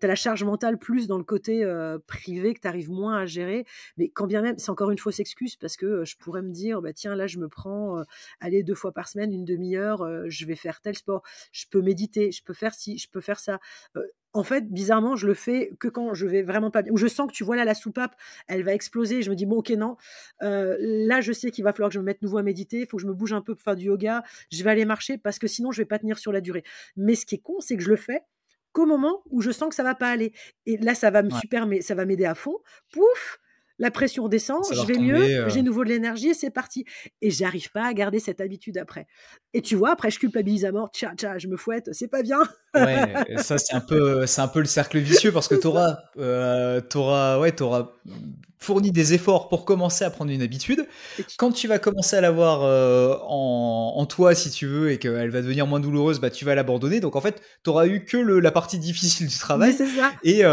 tu la charge mentale plus dans le côté, privé que tu arrives moins à gérer». Mais quand bien même, c'est encore une fausse excuse parce que, je pourrais me dire: «Bah, tiens, là, je me prends, allez 2 fois par semaine, une demi heure, je vais faire tel sport, je peux méditer, je peux faire ci, je peux faire ça». En fait, bizarrement, je le fais que quand je vais vraiment pas bien, où je sens que tu vois là la soupape, elle va exploser. Je me dis bon, ok, non, là je sais qu'il va falloir que je me mette nouveau à méditer. Il faut que je me bouge un peu pour faire du yoga. Je vais aller marcher parce que sinon je vais pas tenir sur la durée. Mais ce qui est con, c'est que je le fais qu'au moment où je sens que ça va pas aller. Et là, ça va me Ouais, super, mais ça va m'aider à fond. Pouf, la pression redescend, ça va je vais mieux, retomber. j'ai nouveau de l'énergie et c'est parti. Et j'arrive pas à garder cette habitude après. Et tu vois, après, je culpabilise à mort. Tcha, tcha, je me fouette, c'est pas bien. Ouais, et ça c'est un peu le cercle vicieux parce que C'est ça. t'auras fourni des efforts pour commencer à prendre une habitude. Et tu- Quand tu vas commencer à l'avoir en toi, si tu veux, et qu'elle va devenir moins douloureuse, bah tu vas l'abandonner. Donc en fait, t'auras eu que la partie difficile du Mais travail. c'est ça. Et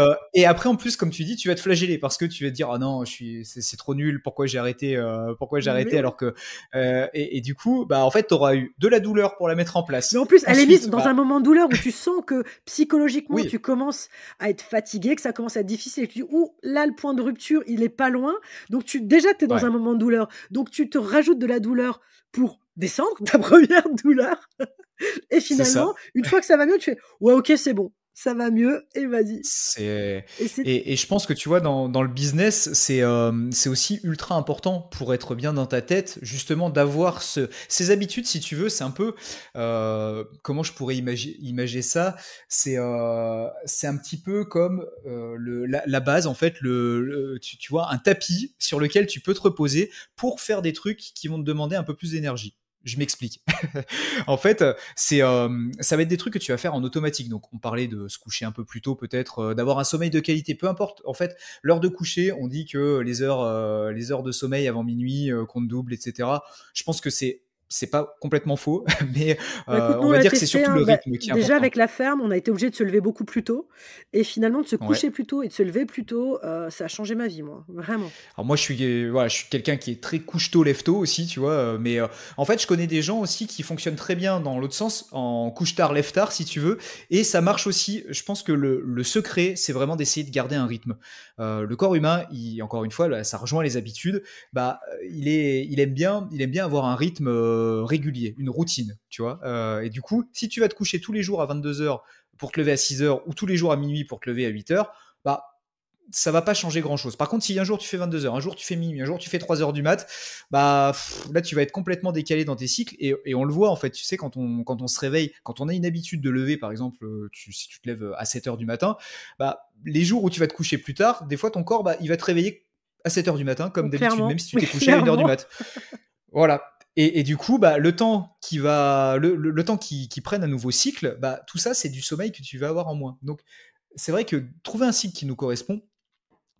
après, en plus, comme tu dis, tu vas te flageller parce que tu vas te dire, ah non, c'est trop nul. Pourquoi j'ai Mais arrêté oui. alors que et du coup, bah en fait, t'auras eu de la douleur pour la mettre en Mais en place. plus, à la limite, Ensuite, dans un moment de douleur où tu sens que psychologiquement, oui, tu commences à être fatigué, que ça commence à être difficile, et tu dis, ouh, là, le point de rupture, il est pas loin. Donc, déjà, tu es dans ouais. un moment de douleur. Donc, tu te rajoutes de la douleur pour descendre ta première douleur. Et C'est finalement, ça. une fois que ça va mieux, tu fais, ouais, ok, c'est bon, ça va mieux, et vas-y. C'est Et c'est et je pense que tu vois dans le business, c'est aussi ultra important pour être bien dans ta tête, justement d'avoir ces habitudes, si tu veux, c'est un peu comment je pourrais imager ça? C'est un petit peu comme la base en fait, tu vois, un tapis sur lequel tu peux te reposer pour faire des trucs qui vont te demander un peu plus d'énergie. Je m'explique. En fait, ça va être des trucs que tu vas faire en automatique. Donc, on parlait de se coucher un peu plus tôt, peut-être, d'avoir un sommeil de qualité. Peu importe. En fait, l'heure de coucher, on dit que les heures de sommeil avant minuit comptent double, etc. Je pense que c'est pas complètement faux, mais Bah, écoute, nous, on on va l'a dire que c'est testé, surtout hein. le Bah, rythme qui est déjà, important. avec la ferme, on a été obligé de se lever beaucoup plus tôt. Et finalement, de se Ouais. coucher plus tôt et de se lever plus tôt, ça a changé ma vie, moi. Vraiment. Alors moi, voilà, je suis quelqu'un qui est très couche-tôt, lève-tôt aussi, tu vois. Mais en fait, je connais des gens aussi qui fonctionnent très bien dans l'autre sens, en couche-tard, lève-tard, si tu veux. Et ça marche aussi. Je pense que le secret, c'est vraiment d'essayer de garder un rythme. Le corps humain, encore une fois, là, ça rejoint les habitudes. Bah, il aime bien avoir un rythme régulier, une routine, tu vois. Et du coup, si tu vas te coucher tous les jours à 22 heures pour te lever à 6 heures ou tous les jours à minuit pour te lever à 8 heures, bah ça va pas changer grand chose. Par contre, si un jour tu fais 22 heures, un jour tu fais minuit, un jour tu fais 3 heures du mat, bah là tu vas être complètement décalé dans tes cycles et on le voit en fait. Tu sais, quand on se réveille, quand on a une habitude de lever, par exemple, si tu te lèves à 7 heures du matin, bah les jours où tu vas te coucher plus tard, des fois ton corps bah, il va te réveiller à 7 heures du matin comme d'habitude, même Clairement. si tu Mais t'es couché à 1 heure du clairement. mat. Voilà. Et du coup, bah, le temps qui prenne un nouveau cycle, bah, tout ça, c'est du sommeil que tu vas avoir en moins. Donc, c'est vrai que trouver un cycle qui nous correspond,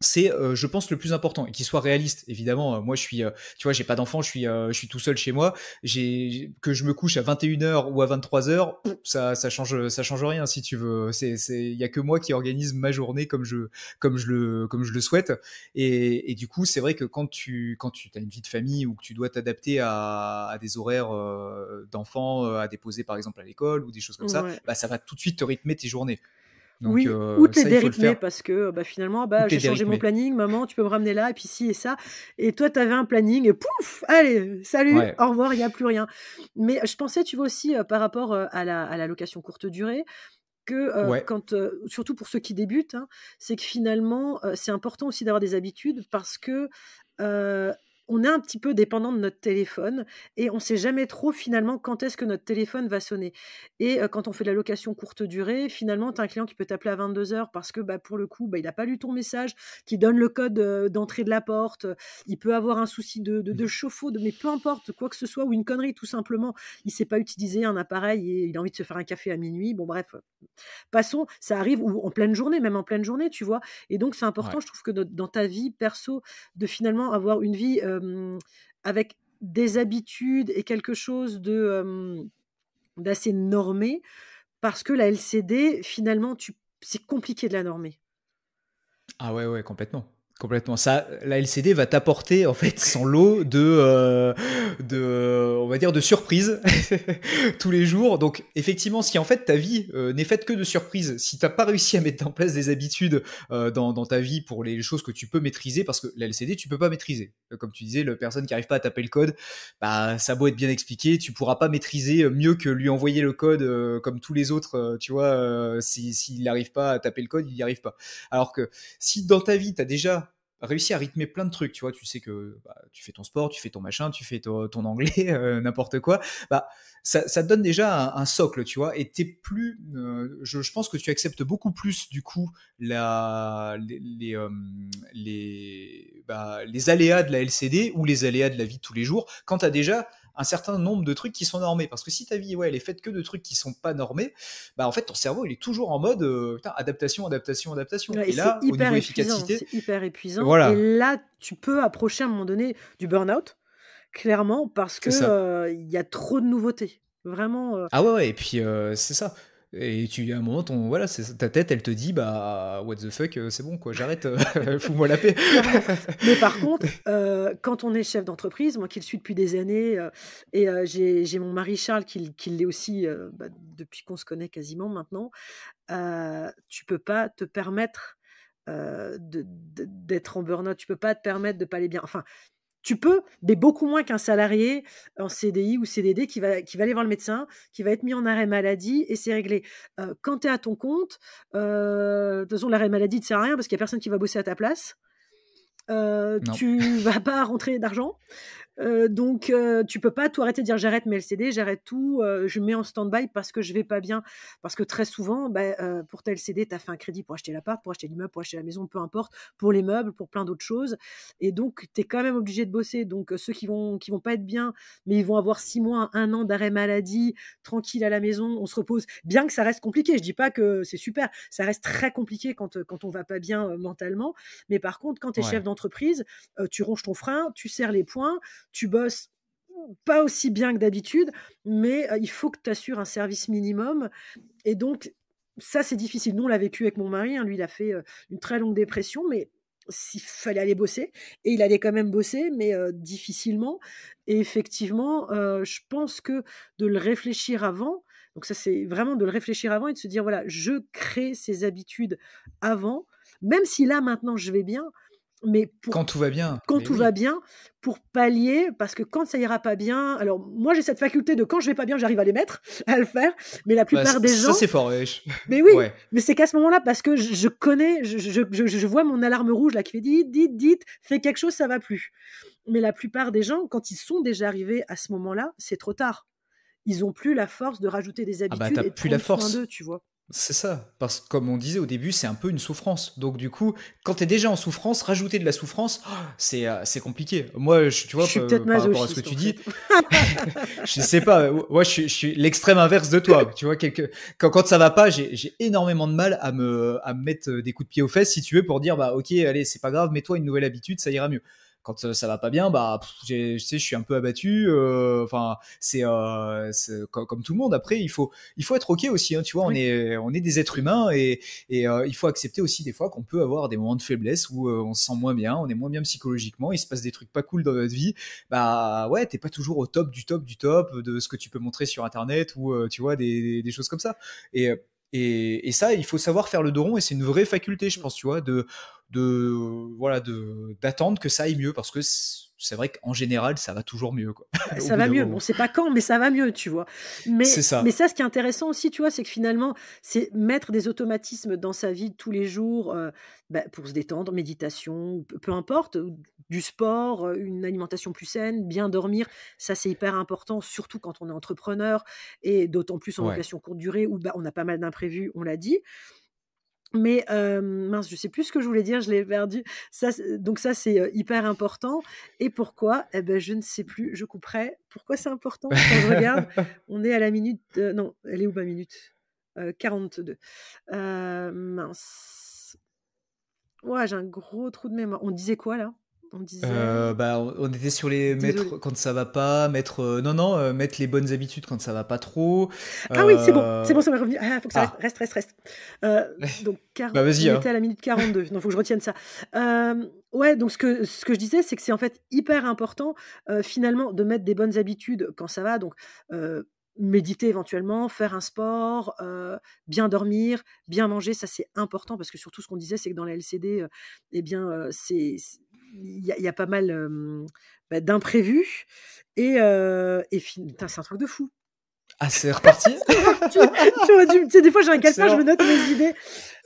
c'est, je pense, le plus important et qu'il soit réaliste. Évidemment, moi, tu vois, j'ai pas d'enfant, je suis tout seul chez moi. Que je me couche à 21 heures ou à 23 heures, ça change rien si tu veux. Il y a que moi qui organise ma journée comme je le souhaite. Et du coup, c'est vrai que quand tu as une vie de famille ou que tu dois t'adapter à des horaires d'enfants à déposer par exemple à l'école ou des choses comme ça, Ouais. bah, ça va tout de suite te rythmer tes journées. Donc Oui, ou te les ça, il faut le dérythmer faire. parce que, bah, finalement, Ou bah, te les j'ai changé mon dérythmer. planning, maman, tu peux me ramener là et puis ci et ça. Et toi, tu avais un planning et pouf! Allez, salut, Ouais. au revoir, il y a plus rien. Mais je pensais, tu vois aussi, par rapport, à la location courte durée, que, Ouais. quand, surtout pour ceux qui débutent, hein, c'est que finalement, c'est important aussi d'avoir des habitudes parce que, heu, on est un petit peu dépendant de notre téléphone et on ne sait jamais trop finalement quand est-ce que notre téléphone va sonner. Et quand on fait de la location courte durée, finalement, tu as un client qui peut t'appeler à 22 heures parce que, bah, pour le coup, bah, il a pas lu ton message, qui donne le code, d'entrée de la porte, il peut avoir un souci de Mmh. chauffe-eau, mais peu importe, quoi que ce soit ou une connerie tout simplement. Il sait pas utiliser un appareil et il a envie de se faire un café à minuit. Bon bref, passons, ça arrive ou en pleine journée, même en pleine journée, tu vois? Et donc c'est Ouais. important, je trouve que dans ta vie perso, de finalement avoir une vie, avec des habitudes et quelque chose d'assez normé, parce que la LCD, finalement, c'est compliqué de la normer. Ah ouais, ouais, complètement. Complètement. Ça, la LCD va t'apporter en fait son lot on va dire, de surprises tous les jours. Donc, effectivement, si en fait ta vie n'est faite que de surprises, si t'as pas réussi à mettre en place des habitudes dans ta vie pour les choses que tu peux maîtriser, parce que la LCD tu peux pas maîtriser. Comme tu disais, la personne qui arrive pas à taper le code, bah ça a beau être bien expliqué, tu pourras pas maîtriser mieux que lui envoyer le code comme tous les autres. Tu vois, s'il n'arrive pas à taper le code, il y arrive pas. Alors que si dans ta vie, tu as déjà réussi à rythmer plein de trucs, tu vois, tu sais que bah, tu fais ton sport, tu fais ton machin, tu fais ton anglais, n'importe quoi, bah, ça te donne déjà un socle, tu vois, et t'es plus, je pense que tu acceptes beaucoup plus, du coup, les aléas de la LCD ou les aléas de la vie de tous les jours, quand t'as déjà un certain nombre de trucs qui sont normés. Parce que si ta vie, ouais, elle est faite que de trucs qui sont pas normés, bah en fait, ton cerveau, il est toujours en mode putain, adaptation, adaptation, adaptation. Ouais, et Et c'est là, au hyper niveau épuisant, efficacité, c'est hyper épuisant. Et voilà, là, tu peux approcher à un moment donné du burn-out, clairement, parce c'est que ça. il y a trop de nouveautés. Vraiment. Ah ouais, ouais, et puis c'est ça. Et tu, à un moment, voilà, ta tête, elle te dit, bah, what the fuck, c'est bon, quoi, j'arrête, fous-moi la paix. Clairement. Mais par contre, quand on est chef d'entreprise, moi qui le suis depuis des années, et j'ai mon mari Charles qui l'est aussi, depuis qu'on se connaît quasiment maintenant, tu peux pas te permettre, d'être en burn-out. Tu peux pas te permettre de pas aller bien. Enfin, tu peux, mais beaucoup moins qu'un salarié en CDI ou CDD qui va aller voir le médecin, qui va être mis en arrêt maladie et c'est réglé. Quand tu es à ton compte, de toute façon l'arrêt maladie ne sert à rien parce qu'il y a personne qui va bosser à ta place. Non. Tu vas pas rentrer d'argent. Donc tu peux pas tout arrêter de dire: «J'arrête mes LCD, j'arrête tout, je mets en stand-by parce que je vais pas bien». Parce que très souvent, pour ta LCD, tu as fait un crédit pour acheter l'appart, pour acheter l'immeuble, pour acheter la maison, peu importe, pour les meubles, pour plein d'autres choses et donc tu es quand même obligé de bosser. Donc ceux qui vont pas être bien, mais ils vont avoir 6 mois, 1 an d'arrêt maladie, tranquille à la maison, on se repose. Bien que ça reste compliqué, je dis pas que c'est super, ça reste très compliqué quand on va pas bien, mentalement. Mais par contre, quand tu es chef Ouais. d'entreprise, tu ronges ton frein, tu serres les poings, tu bosses pas aussi bien que d'habitude, mais il faut que tu assures un service minimum et donc ça, c'est difficile. Nous, on l'a vécu avec mon mari, hein, lui, il a fait, une très longue dépression, mais s'il fallait aller bosser et il allait quand même bosser, mais difficilement et effectivement, je pense que de le réfléchir avant, donc ça, c'est vraiment de le réfléchir avant et de se dire: «Voilà, je crée ces habitudes avant, même si là, maintenant, je vais bien, mais pour Quand tout va bien, quand mais tout va oui. bien, pour pallier, parce que quand ça ira pas bien, alors moi j'ai cette faculté de quand je vais pas bien, j'arrive à les mettre, à le faire, mais la Bah, plupart des ça, gens, c'est fort, ouais. mais oui, Ouais. mais c'est qu'à ce moment-là, parce que je connais, je vois mon alarme rouge là qui fait dit, dit, dit, fais quelque chose, ça va plus. Mais la plupart des gens, quand ils sont déjà arrivés à ce moment-là, c'est trop tard. Ils ont plus la force de rajouter des Ah bah, habitudes t'as et de plus la prendre soin d'eux, force. tu vois. C'est ça, parce que comme on disait au début, c'est un peu une souffrance. Donc du coup, quand t'es déjà en souffrance, rajouter de la souffrance, c'est compliqué. Moi, tu Je vois, suis peut-être par rapport à ce que masochiste tu en dis, fait. je sais pas. Moi, je suis l'extrême inverse de toi. Tu vois, quand ça va pas, j'ai énormément de mal à me mettre des coups de pied aux fesses, si tu veux, pour dire bah ok, allez, c'est pas grave, mets-toi une nouvelle habitude, ça ira mieux. Quand ça va pas bien, bah tu sais, je suis un peu abattu. Enfin, c'est comme tout le monde. Après, il faut être ok aussi. Hein, tu vois, Oui. on est des êtres humains et il faut accepter aussi des fois qu'on peut avoir des moments de faiblesse où on se sent moins bien, on est moins bien psychologiquement, il se passe des trucs pas cool dans notre vie. Bah ouais, t'es pas toujours au top du top du top de ce que tu peux montrer sur internet ou tu vois des choses comme ça. Et, et ça, il faut savoir faire le dos rond et c'est une vraie faculté, je pense, tu vois, voilà, d'attendre que ça aille mieux parce que c'est vrai qu'en général, ça va toujours mieux, quoi, Bah, au ça bout va d'un mieux. Bon, moment. c'est pas quand, mais ça va mieux, tu vois? C'est Mais ça. ça, ce qui est intéressant aussi, tu vois, c'est que finalement, c'est mettre des automatismes dans sa vie de tous les jours, pour se détendre, méditation, peu importe, ou du sport, une alimentation plus saine, bien dormir. Ça, c'est hyper important, surtout quand on est entrepreneur et d'autant plus en Ouais. location courte durée où, on a pas mal d'imprévus, on l'a dit. Mais, mince, je sais plus ce que je voulais dire, je l'ai perdu. Ça, c'est, hyper important et pourquoi? Et ben je ne sais plus, je couperai. Pourquoi c'est important? Quand je regarde, on est à la minute, non, elle est où ma minute? 42. Mince. Ouais, j'ai un gros trou de mémoire. On disait quoi là? On disait. On était sur les Désolée. mettre quand ça va pas, mettre les bonnes habitudes quand ça va pas trop. Ah oui, c'est bon, Euh, ça m'est revenu. Ah, faut que ça reste. Donc, Bah vas-y, on hein. était à la minute 42, donc faut que je retienne ça. Ouais, donc ce que je disais, c'est que c'est en fait hyper important, finalement, de mettre des bonnes habitudes quand ça va. Donc, méditer éventuellement, faire un sport, bien dormir, bien manger, ça c'est important parce que surtout ce qu'on disait, c'est que dans la LCD, eh bien, il y a pas mal, d'imprévus putain, c'est un truc de fou. Ah, c'est reparti? Tu vois, tu sais, des fois, j'ai un calepin, je me Excellent. note mes idées.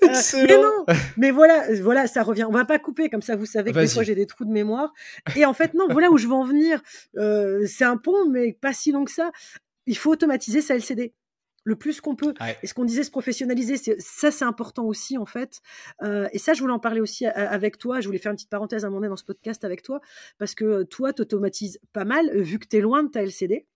Mais Excellent. non, mais voilà, ça revient. On va pas couper, comme ça, vous savez que des fois, Vas-y. j'ai des trous de mémoire. Et en fait, non, voilà où je veux en venir. C'est un pont, mais pas si long que ça. Il faut automatiser sa LCD le plus qu'on peut. Ouais. Et ce qu'on disait, se professionnaliser, c'est important aussi, en fait. Et ça, je voulais en parler aussi avec toi. Je voulais faire une petite parenthèse à un moment donné dans ce podcast avec toi, parce que toi, tu automatises pas mal, vu que tu es loin de ta LCD.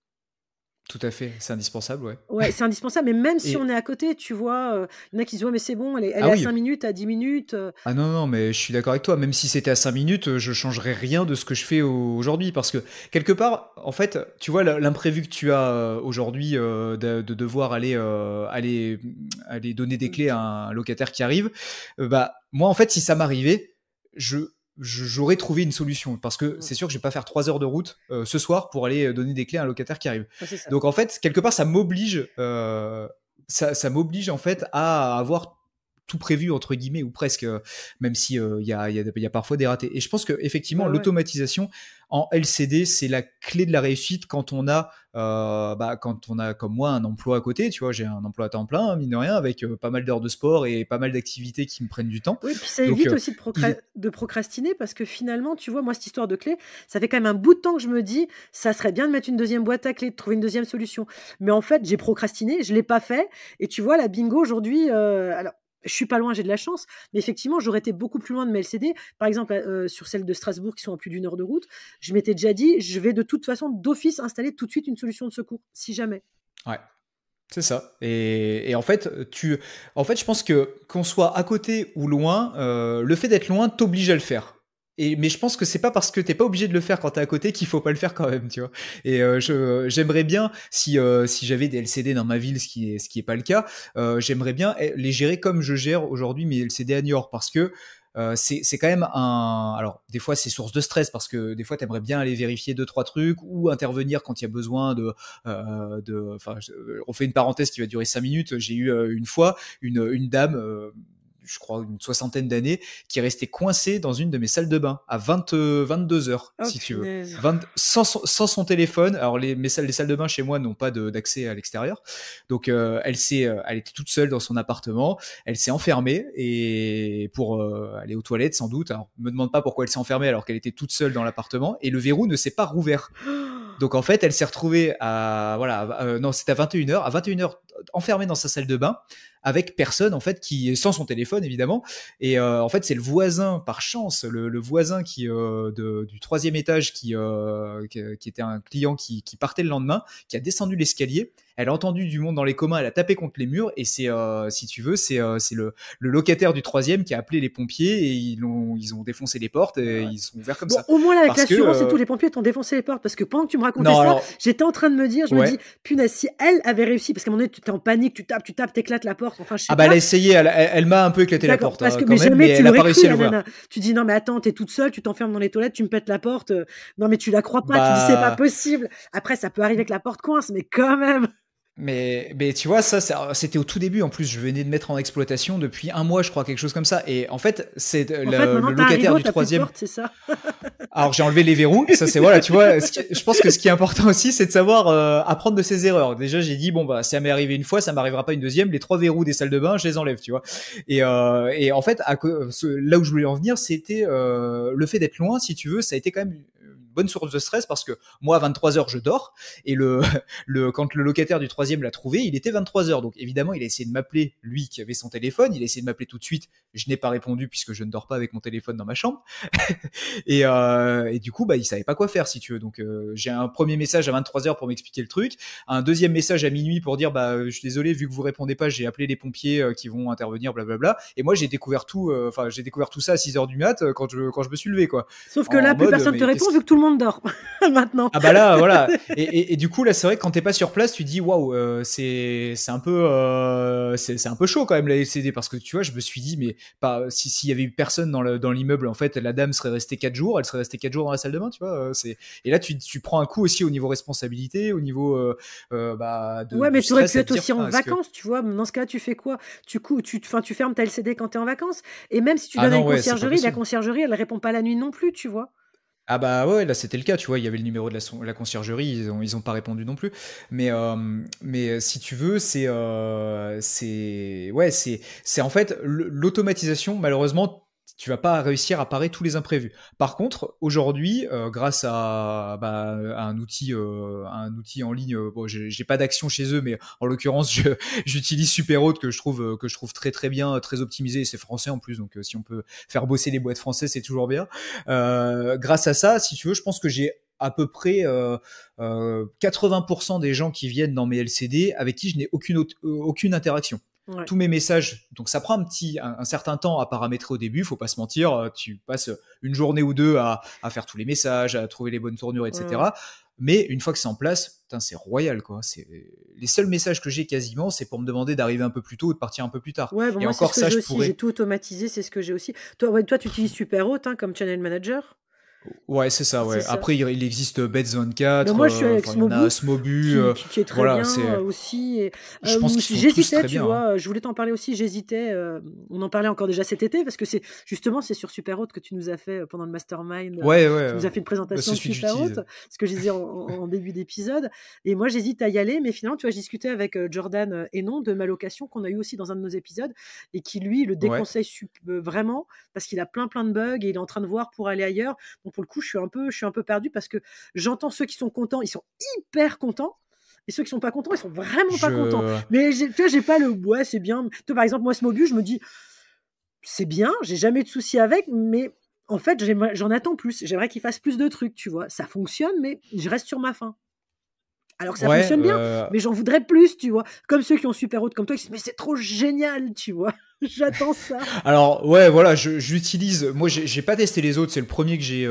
Tout à fait, c'est indispensable, ouais. Ouais, c'est indispensable, mais même si on Et est à côté, tu vois, il y en a qui se disent: «Ouais, mais c'est bon, elle ah est à oui. 5 minutes, à 10 minutes». Ah non, non, mais je suis d'accord avec toi. Même si c'était à 5 minutes, je changerais rien de ce que je fais aujourd'hui. Parce que, quelque part, en fait, tu vois, l'imprévu que tu as aujourd'hui de devoir aller donner des Mmh. clés à un locataire qui arrive, moi, en fait, si ça m'arrivait, je, j'aurais trouvé une solution. Parce que Mmh. c'est sûr que je vais pas faire 3 heures de route ce soir pour aller donner des clés à un locataire qui arrive. Ouais, c'est ça. Donc, en fait, quelque part, ça m'oblige en fait à avoir tout prévu entre guillemets ou presque, même si il y a parfois des ratés. Et je pense que effectivement Bah, ouais. l'automatisation en LCD c'est la clé de la réussite quand on a comme moi un emploi à côté. Tu vois, j'ai un emploi à temps plein mine de rien avec pas mal d'heures de sport et pas mal d'activités qui me prennent du temps. Oui, puis ça Donc évite aussi il est de procrastiner parce que finalement, tu vois, moi, cette histoire de clé, ça fait quand même un bout de temps que je me dis: «Ça serait bien de mettre une deuxième boîte à clés, de trouver une deuxième solution». Mais en fait, j'ai procrastiné, je l'ai pas fait et tu vois, la bingo aujourd'hui, alors je suis pas loin, j'ai de la chance, mais effectivement, j'aurais été beaucoup plus loin de mes LCD. Par exemple, sur celles de Strasbourg qui sont à plus d'une heure de route, je m'étais déjà dit: «Je vais de toute façon d'office installer tout de suite une solution de secours, si jamais». ouais. C'est ça. Et en fait, je pense que qu'on soit à côté ou loin, le fait d'être loin t'oblige à le faire. Mais je pense que c'est pas parce que t'es pas obligé de le faire quand t'es à côté qu'il faut pas le faire quand même, tu vois. Et j'aimerais bien si j'avais des LCD dans ma ville, ce qui est pas le cas, j'aimerais bien les gérer comme je gère aujourd'hui mes LCD à Niort parce que c'est quand même alors des fois c'est source de stress parce que des fois t'aimerais bien aller vérifier deux trois trucs ou intervenir quand il y a besoin on fait une parenthèse qui va durer 5 minutes. J'ai eu une fois une dame, je crois une soixantaine d'années, qui est restée coincée dans une de mes salles de bain à 22 heures, Oh si tu veux. punaise! Sans son téléphone. Alors les salles de bain chez moi n'ont pas d'accès à l'extérieur. Donc elle était toute seule dans son appartement. Elle s'est enfermée et pour aller aux toilettes sans doute. Alors me demande pas pourquoi elle s'est enfermée alors qu'elle était toute seule dans l'appartement et le verrou ne s'est pas rouvert. Donc en fait, elle s'est retrouvée non, c'était à 21 heures, enfermée dans sa salle de bain avec personne en fait sans son téléphone évidemment. Et en fait, c'est le voisin par chance, le voisin du troisième étage qui était un client qui partait le lendemain, qui a descendu l'escalier. Elle a entendu du monde dans les communs, elle a tapé contre les murs et c'est si tu veux, c'est le locataire du troisième qui a appelé les pompiers et ils ont défoncé les portes et Ouais. ils sont ouverts comme Bon, ça. au moins là, avec Parce que l'assurance et tout, les pompiers t'ont défoncé les portes parce que pendant que tu me racontais non, ça, alors j'étais en train de me dire, je me ouais. dis: «Punaise, si elle avait réussi», parce qu'à un moment donné, tu es en panique, tu tapes, t'éclates la porte, enfin, je sais Ah bah elle pas. a essayé, elle m'a un peu éclaté la D'accord, porte parce que quand mais même, mais jamais tu elle a pas l'aurais cru réussi à la l'ouvrir. nana. Tu dis: «Non mais attends, tu es toute seule, tu t'enfermes dans les toilettes, tu me pètes la porte». Non mais tu la crois pas, tu dis: «C'est pas Bah possible». Après ça peut arriver que la porte coince, mais quand même. mais tu vois c'était au tout début. En plus, je venais de mettre en exploitation depuis un mois, je crois, quelque chose comme ça. Et en fait, c'est En fait, le maintenant tu as un locataire rideau, du tu as plus de troisième. porte, c'est ça? Alors j'ai enlevé les verrous, ça c'est voilà, tu vois. Je pense que ce qui est important aussi, c'est de savoir apprendre de ses erreurs. Déjà, j'ai dit bon bah ça m'est arrivé une fois, ça m'arrivera pas une deuxième. Les 3 verrous des salles de bain, je les enlève, tu vois. Et en fait, là où je voulais en venir, c'était le fait d'être loin, si tu veux, ça a été quand même une bonne source de stress parce que moi, à 23h, je dors et quand le locataire du troisième l'a trouvé, il était 23h. Donc évidemment, il a essayé de m'appeler, lui qui avait son téléphone, il a essayé de m'appeler tout de suite. Je n'ai pas répondu puisque je ne dors pas avec mon téléphone dans ma chambre. Et du coup, il savait pas quoi faire si tu veux. Donc j'ai un premier message à 23h pour m'expliquer le truc, un deuxième message à minuit pour dire je suis désolé, vu que vous répondez pas, j'ai appelé les pompiers qui vont intervenir, blablabla. Et moi j'ai découvert tout ça à 6h du mat quand je me suis levé, quoi. Sauf que là, plus personne te répond vu que tout le monde dort maintenant. Ah bah là, voilà. Et du coup, là, c'est vrai que quand t'es pas sur place, tu te dis waouh, c'est un peu chaud quand même la LCD, parce que tu vois, je me suis dit, mais s'il y avait eu personne dans l'immeuble, en fait, la dame serait restée 4 jours, elle serait restée 4 jours dans la salle de bain, tu vois. Et là, tu prends un coup aussi au niveau responsabilité, au niveau ouais, mais tu aurais pu être aussi en vacances, tu vois. Dans ce cas-là, tu fais quoi? Tu fermes ta LCD quand t'es en vacances. Et même si tu donnes à une conciergerie, la conciergerie, elle répond pas la nuit non plus, tu vois. Ah bah ouais, là c'était le cas, tu vois, il y avait le numéro de la conciergerie, ils ont pas répondu non plus. Mais si tu veux, c'est en fait l'automatisation, malheureusement. Tu vas pas réussir à parer tous les imprévus. Par contre, aujourd'hui, grâce à un outil en ligne, bon, j'ai pas d'action chez eux, mais en l'occurrence, j'utilise Superhot que je trouve très très bien, très optimisé. Et c'est français en plus, donc si on peut faire bosser les boîtes françaises, c'est toujours bien. Grâce à ça, si tu veux, je pense que j'ai à peu près 80% des gens qui viennent dans mes LCD avec qui je n'ai aucune interaction. Ouais. Tous mes messages, donc ça prend un certain temps à paramétrer au début, faut pas se mentir, tu passes une journée ou deux à faire tous les messages, à trouver les bonnes tournures, etc. Ouais. Mais une fois que c'est en place, c'est royal, quoi. Les seuls messages que j'ai quasiment, c'est pour me demander d'arriver un peu plus tôt ou de partir un peu plus tard. Ouais, bon, et moi, encore ça, j'ai tout automatisé, c'est ce que j'ai aussi. Toi, tu utilises Superhot comme channel manager. Ouais, c'est ça, ouais. Après, il existe Bets24. Moi, je suis avec Smobu, qui est très bien aussi. Et, je pense qu'ils sont tous très tu bien. vois, je voulais t'en parler aussi. J'hésitais. On en parlait encore déjà cet été parce que c'est sur Superhot que tu nous as fait pendant le mastermind. Ouais. Tu nous as fait une présentation de Superhot, ce que je disais en début d'épisode. Et moi, j'hésite à y aller, mais finalement, tu vois, j'ai discuté avec Jordan Hénon de ma location qu'on a eu aussi dans un de nos épisodes et qui lui le déconseille vraiment parce qu'il a plein de bugs et il est en train de voir pour aller ailleurs. Donc pour le coup, je suis un peu perdue parce que j'entends ceux qui sont contents, ils sont hyper contents. Et ceux qui sont pas contents, ils sont vraiment pas contents. Mais tu vois, j'ai pas le ouais, c'est bien. Toi, par exemple, moi, Smobu, je me dis, c'est bien, j'ai jamais eu de soucis avec, mais en fait, j'en attends plus. J'aimerais qu'il fasse plus de trucs, tu vois. Ça fonctionne, mais je reste sur ma faim. Alors que ça fonctionne bien, mais j'en voudrais plus, tu vois. Comme ceux qui ont Superhot comme toi, ils se disent, mais c'est trop génial, tu vois. J'attends ça. Alors ouais, voilà, j'utilise. Moi, j'ai pas testé les autres. C'est le premier que j'ai.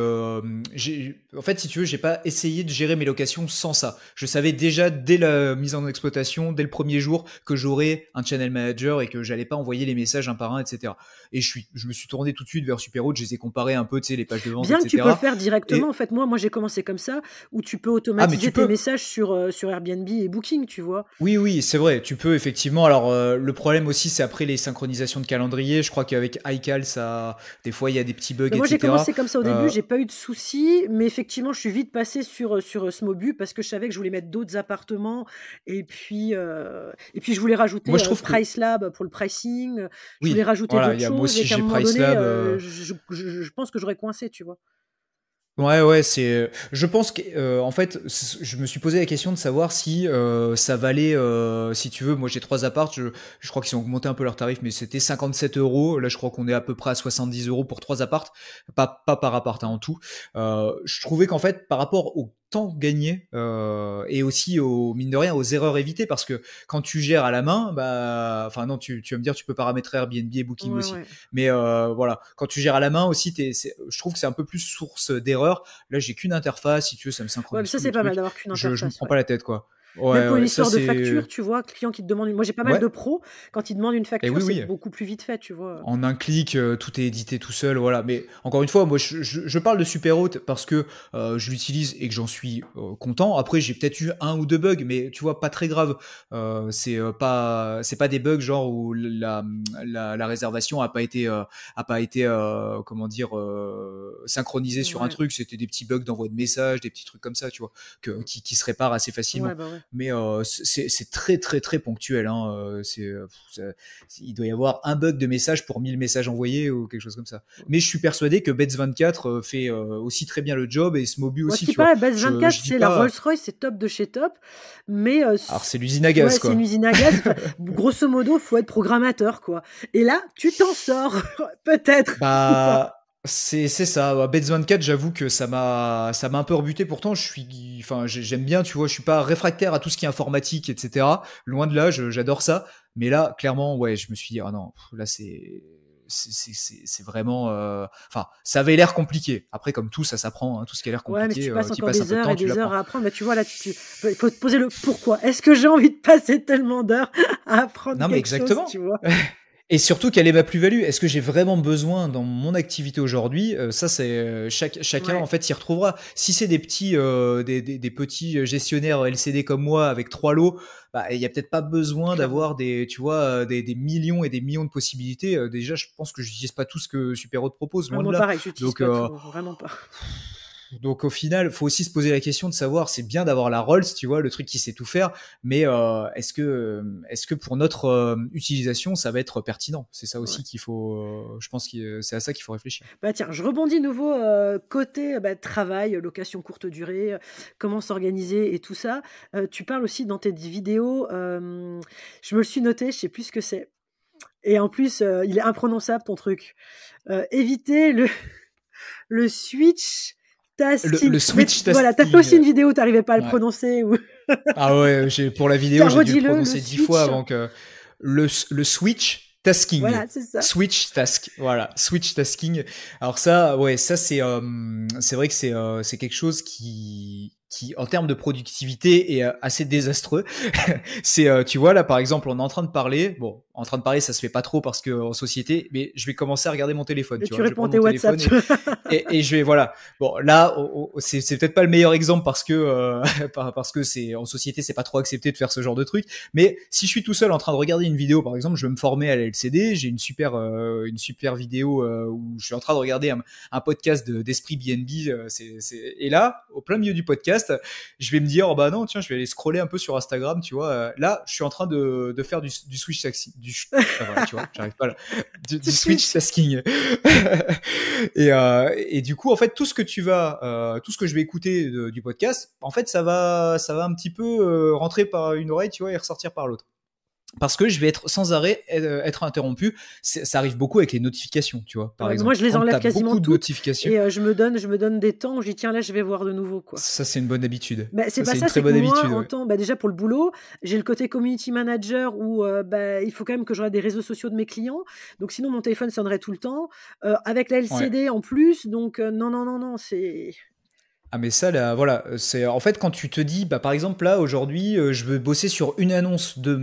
En fait, si tu veux, j'ai pas essayé de gérer mes locations sans ça. Je savais déjà dès la mise en exploitation, dès le premier jour, que j'aurais un channel manager et que j'allais pas envoyer les messages un par un, etc. Et je me suis tourné tout de suite vers Superhot. Je les ai comparés un peu, tu sais, les pages de vente, bien etc. Bien que tu peux le faire directement. En fait, moi, j'ai commencé comme ça, où tu peux automatiser tes messages sur Airbnb et Booking, tu vois. Oui, c'est vrai. Tu peux effectivement. Alors, le problème aussi, c'est après les synchronisations de calendrier. Je crois qu'avec iCal, des fois, il y a des petits bugs, etc. Moi, j'ai commencé comme ça au début, j'ai pas eu de soucis, mais effectivement, je suis vite passée sur Smobu parce que je savais que je voulais mettre d'autres appartements et puis je voulais rajouter PriceLab pour le pricing. Je voulais rajouter d'autres choses. Moi aussi, et qu'à un moment donné, je pense que j'aurais coincé, tu vois. Ouais, je pense que en fait, je me suis posé la question de savoir si ça valait, si tu veux, moi j'ai 3 apparts, je crois qu'ils ont augmenté un peu leurs tarifs, mais c'était 57 €. Là, je crois qu'on est à peu près à 70 € pour 3 apparts, pas par appart, en tout. Je trouvais qu'en fait, par rapport au temps gagné et aussi mine de rien aux erreurs évitées, parce que quand tu gères à la main, enfin non, tu vas me dire, tu peux paramétrer Airbnb et Booking aussi, mais voilà, quand tu gères à la main aussi, je trouve que c'est un peu plus source d'erreurs. Là, j'ai qu'une interface, si tu veux, ça me synchronise. Ça c'est pas mal d'avoir qu'une interface. Je me prends pas la tête, quoi. Même pour une histoire de facture, tu vois, client qui te demande. Moi, j'ai pas mal de pros. Quand ils demandent une facture, c'est beaucoup plus vite fait, tu vois. En un clic, tout est édité tout seul, voilà. Mais encore une fois, moi, je parle de Superhot parce que je l'utilise et que j'en suis content. Après, j'ai peut-être eu 1 ou 2 bugs, mais tu vois, pas très grave. C'est pas des bugs genre où la réservation a pas été comment dire, synchronisée sur un truc. C'était des petits bugs d'envoi de messages, des petits trucs comme ça, tu vois, qui se réparent assez facilement. mais c'est très très très ponctuel. Hein. Il doit y avoir un bug de message pour 1000 messages envoyés ou quelque chose comme ça. Mais je suis persuadé que Bets24 fait aussi très bien le job et Smobu Moi, aussi. je dis Tu vois. pas, Bets24, c'est la Rolls-Royce, c'est top de chez top, mais alors c'est l'usine à gaz, quoi. C'est une usine à gaz. Grosso modo, faut être programmateur, quoi. Et là, tu t'en sors, peut-être. Bah. C'est ça. Bets24, j'avoue que ça m'a un peu rebuté. Pourtant, j'aime bien, tu vois, je suis pas réfractaire à tout ce qui est informatique, etc. Loin de là, j'adore ça. Mais là, clairement, ouais, je me suis dit, ah non, là, c'est vraiment. Enfin, ça avait l'air compliqué. Après, comme tout, ça s'apprend. Hein, tout ce qui a l'air compliqué, ouais, mais si tu passes encore passes des heures et tu des heures l'apprends. à apprendre, bah, tu vois, là, il faut te poser le pourquoi. Est-ce que j'ai envie de passer tellement d'heures à apprendre Non, mais quelque chose, exactement. tu vois? Et surtout, quelle est ma plus-value? Est-ce que j'ai vraiment besoin dans mon activité aujourd'hui? Ça, c'est chacun Ouais. en fait s'y retrouvera. Si c'est des petits des petits gestionnaires LCD comme moi avec 3 lots, bah il y a peut-être pas besoin Clairement. d'avoir des millions et des millions de possibilités. Déjà, je pense que j'utilise pas tout ce que Superhot propose, loin de Vraiment là. pareil, j'utilise Donc pas tout, vraiment pas. donc au final, faut aussi se poser la question de savoir, c'est bien d'avoir la Rolls, tu vois, le truc qui sait tout faire, mais est-ce que pour notre utilisation, ça va être pertinent? C'est ça aussi Ouais. qu'il faut, je pense que c'est à ça qu'il faut réfléchir. Bah tiens, je rebondis nouveau côté travail, location courte durée, comment s'organiser et tout ça. Tu parles aussi dans tes vidéos, je me le suis noté, je sais plus ce que c'est. Et en plus, il est imprononçable ton truc. Éviter le switch tasking. Le switch tasking. Voilà, t'as fait aussi une vidéo, t'arrivais pas à le Ouais. prononcer. Ou... Ah ouais, pour la vidéo, Tiens, j'ai dû le redis-le, prononcer le 10 fois switch. avant que le switch tasking. Voilà, c'est ça. Switch task. Voilà, switch tasking. Alors ça, ouais, ça c'est vrai que c'est quelque chose qui en termes de productivité est assez désastreux. C'est tu vois là par exemple, on est en train de parler. Bon, en train de parler, ça se fait pas trop parce que en société, mais je vais commencer à regarder mon téléphone. Et Tu tu vois, je vais réponds à prendre tes mon WhatsApp. téléphone et je vais voilà. Bon là, c'est peut-être pas le meilleur exemple parce que c'est en société, c'est pas trop accepté de faire ce genre de truc. Mais si je suis tout seul en train de regarder une vidéo, par exemple, je vais me former à la LCD, j'ai une super vidéo où je suis en train de regarder un podcast d'Esprit BNB. Et là, au plein milieu du podcast, je vais me dire, oh bah non, tiens, je vais aller scroller un peu sur Instagram, tu vois. Là, je suis en train de faire du switch tasking. Voilà, tu vois, j'arrive pas là. Du switch tasking. Et du coup, en fait, tout ce que je vais écouter du podcast, en fait, ça va un petit peu rentrer par une oreille, tu vois, et ressortir par l'autre. Parce que je vais être sans arrêt être interrompu. Ça arrive beaucoup avec les notifications, tu vois, par exemple. Moi, je les Quand enlève t'as quasiment beaucoup de toutes notifications, et je me donne des temps où je dis tiens là je vais voir de nouveau quoi. ça c'est une bonne habitude. Bah, c'est Ça pas c'est ça, une très c'est que bonne moi habitude. en Ouais. temps déjà pour le boulot, j'ai le côté community manager où il faut quand même que je regarde des réseaux sociaux de mes clients. Donc sinon mon téléphone sonnerait tout le temps. Avec la Ouais. LCD en plus, donc non, c'est Ah mais ça là, voilà, c'est en fait quand tu te dis, bah par exemple là aujourd'hui, je veux bosser sur une annonce de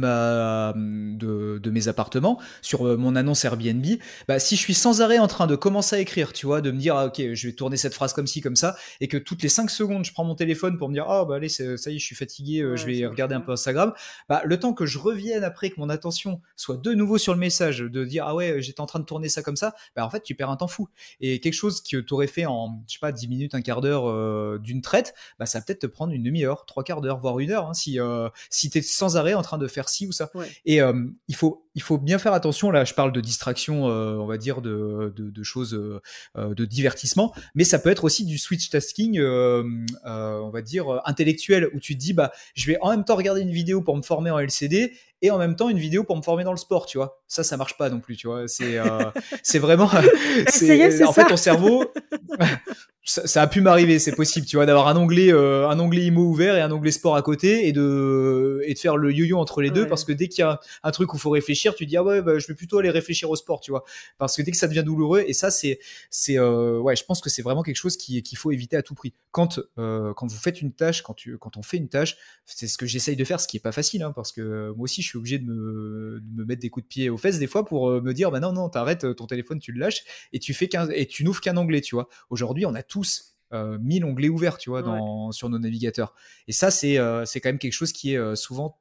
mes appartements, sur mon annonce Airbnb, bah si je suis sans arrêt en train de commencer à écrire, tu vois, de me dire ah, ok, je vais tourner cette phrase comme ci comme ça, et que toutes les 5 secondes je prends mon téléphone pour me dire ah bah allez ça y est, je suis fatigué, je ouais, vais ça marche regarder un pas. peu Instagram, bah le temps que je revienne après que mon attention soit de nouveau sur le message, de dire ah ouais j'étais en train de tourner ça comme ça, bah en fait tu perds un temps fou. Et quelque chose que tu aurais fait en je sais pas 10 minutes, un quart d'heure d'une traite, bah, ça va peut-être te prendre une demi-heure, 3/4 d'heure, voire une heure, hein, si tu es sans arrêt en train de faire ci ou ça. Ouais. Et il faut bien faire attention, là je parle de distraction, on va dire de choses de divertissement, mais ça peut être aussi du switch tasking, on va dire intellectuel, où tu te dis, bah, je vais en même temps regarder une vidéo pour me former en LCD, et en même temps une vidéo pour me former dans le sport, tu vois. Ça marche pas non plus, tu vois. C'est vraiment, Essayez, c'est en ça. fait, ton cerveau, ça a pu m'arriver, c'est possible, tu vois, d'avoir un onglet IMO ouvert et un onglet sport à côté et de faire le yo-yo entre les deux, Ouais. parce que dès qu'il y a un truc où il faut réfléchir, tu dis ah ouais, bah, je vais plutôt aller réfléchir au sport, tu vois, parce que dès que ça devient douloureux, et ça ouais, je pense que c'est vraiment quelque chose qu'il faut éviter à tout prix. Quand vous faites une tâche, quand on fait une tâche, c'est ce que j'essaye de faire, ce qui est pas facile, hein, parce que moi aussi je suis obligé de me mettre des coups de pied aux fesses des fois pour me dire bah non, t'arrêtes, ton téléphone tu le lâches et tu n'ouvres qu'un onglet, tu vois. Aujourd'hui on a tous 1000 onglets ouverts, tu vois, Ouais. sur nos navigateurs. Et ça, c'est quand même quelque chose qui est souvent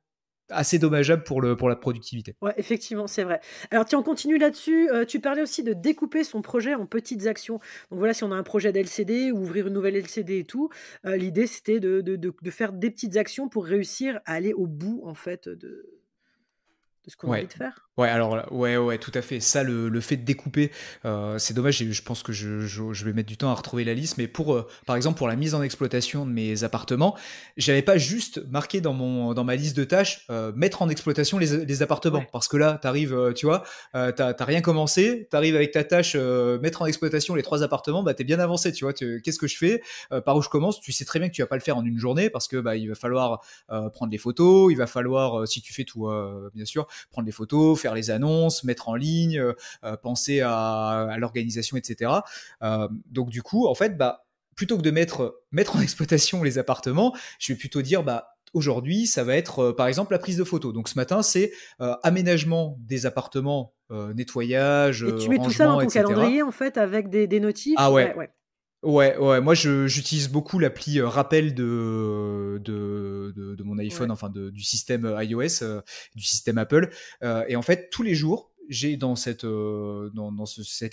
assez dommageable pour la productivité. Ouais, effectivement, c'est vrai. Alors, tiens, on continue là-dessus. Tu parlais aussi de découper son projet en petites actions. Donc voilà, si on a un projet d'LCD ou ouvrir une nouvelle LCD et tout, l'idée, c'était de faire des petites actions pour réussir à aller au bout, en fait, de ce qu'on a envie Ouais. de faire. Ouais, alors là, ouais, tout à fait. Ça, le fait de découper, c'est dommage. Je pense que je vais mettre du temps à retrouver la liste. Mais par exemple, pour la mise en exploitation de mes appartements, j'avais pas juste marqué dans ma liste de tâches mettre en exploitation les appartements. Ouais. Parce que là, t'arrives, tu vois, t'as rien commencé, t'arrives avec ta tâche mettre en exploitation les 3 appartements, bah t'es bien avancé, tu vois. Qu'est-ce que je fais? Par où je commence? Tu sais très bien que tu vas pas le faire en une journée parce que bah il va falloir prendre les photos, il va falloir, si tu fais tout, bien sûr, prendre les photos, faire les annonces, mettre en ligne, penser à l'organisation, etc. Donc du coup, en fait, bah, plutôt que de mettre en exploitation les appartements, je vais plutôt dire, bah, aujourd'hui, ça va être, par exemple, la prise de photos. Donc ce matin, c'est aménagement des appartements, nettoyage, Et tu mets tout ça dans rangement, ton etc. calendrier, en fait, avec des notifs? Ah Ouais, ouais, ouais. ouais, moi j'utilise beaucoup l'appli rappel de mon Ouais. iPhone, enfin du système iOS, du système Apple. Et en fait, tous les jours, j'ai cette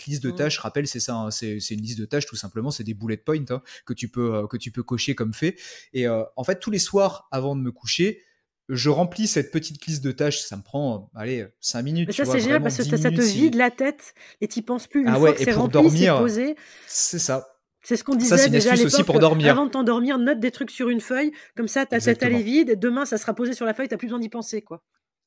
liste de Mmh. tâches, rappel, c'est ça, hein, c'est une liste de tâches tout simplement, c'est des bullet points hein, que tu peux cocher comme fait. Et en fait, tous les soirs avant de me coucher, je remplis cette petite liste de tâches, ça me prend, allez, 5 minutes, Mais tu ça, vois, c'est génial vraiment parce que 10 ça te minutes vide si. la tête et tu y penses plus. Une Ah fois ouais, que et c'est pour rempli, c'est dormir, posé. c'est ça. C'est ce qu'on Ça, disait c'est une déjà à astuce aussi l'époque, pour dormir. avant de t'endormir, note des trucs sur une feuille, comme ça ta tête elle est Exactement. vide, et demain ça sera posé sur la feuille, tu as plus besoin d'y penser, quoi.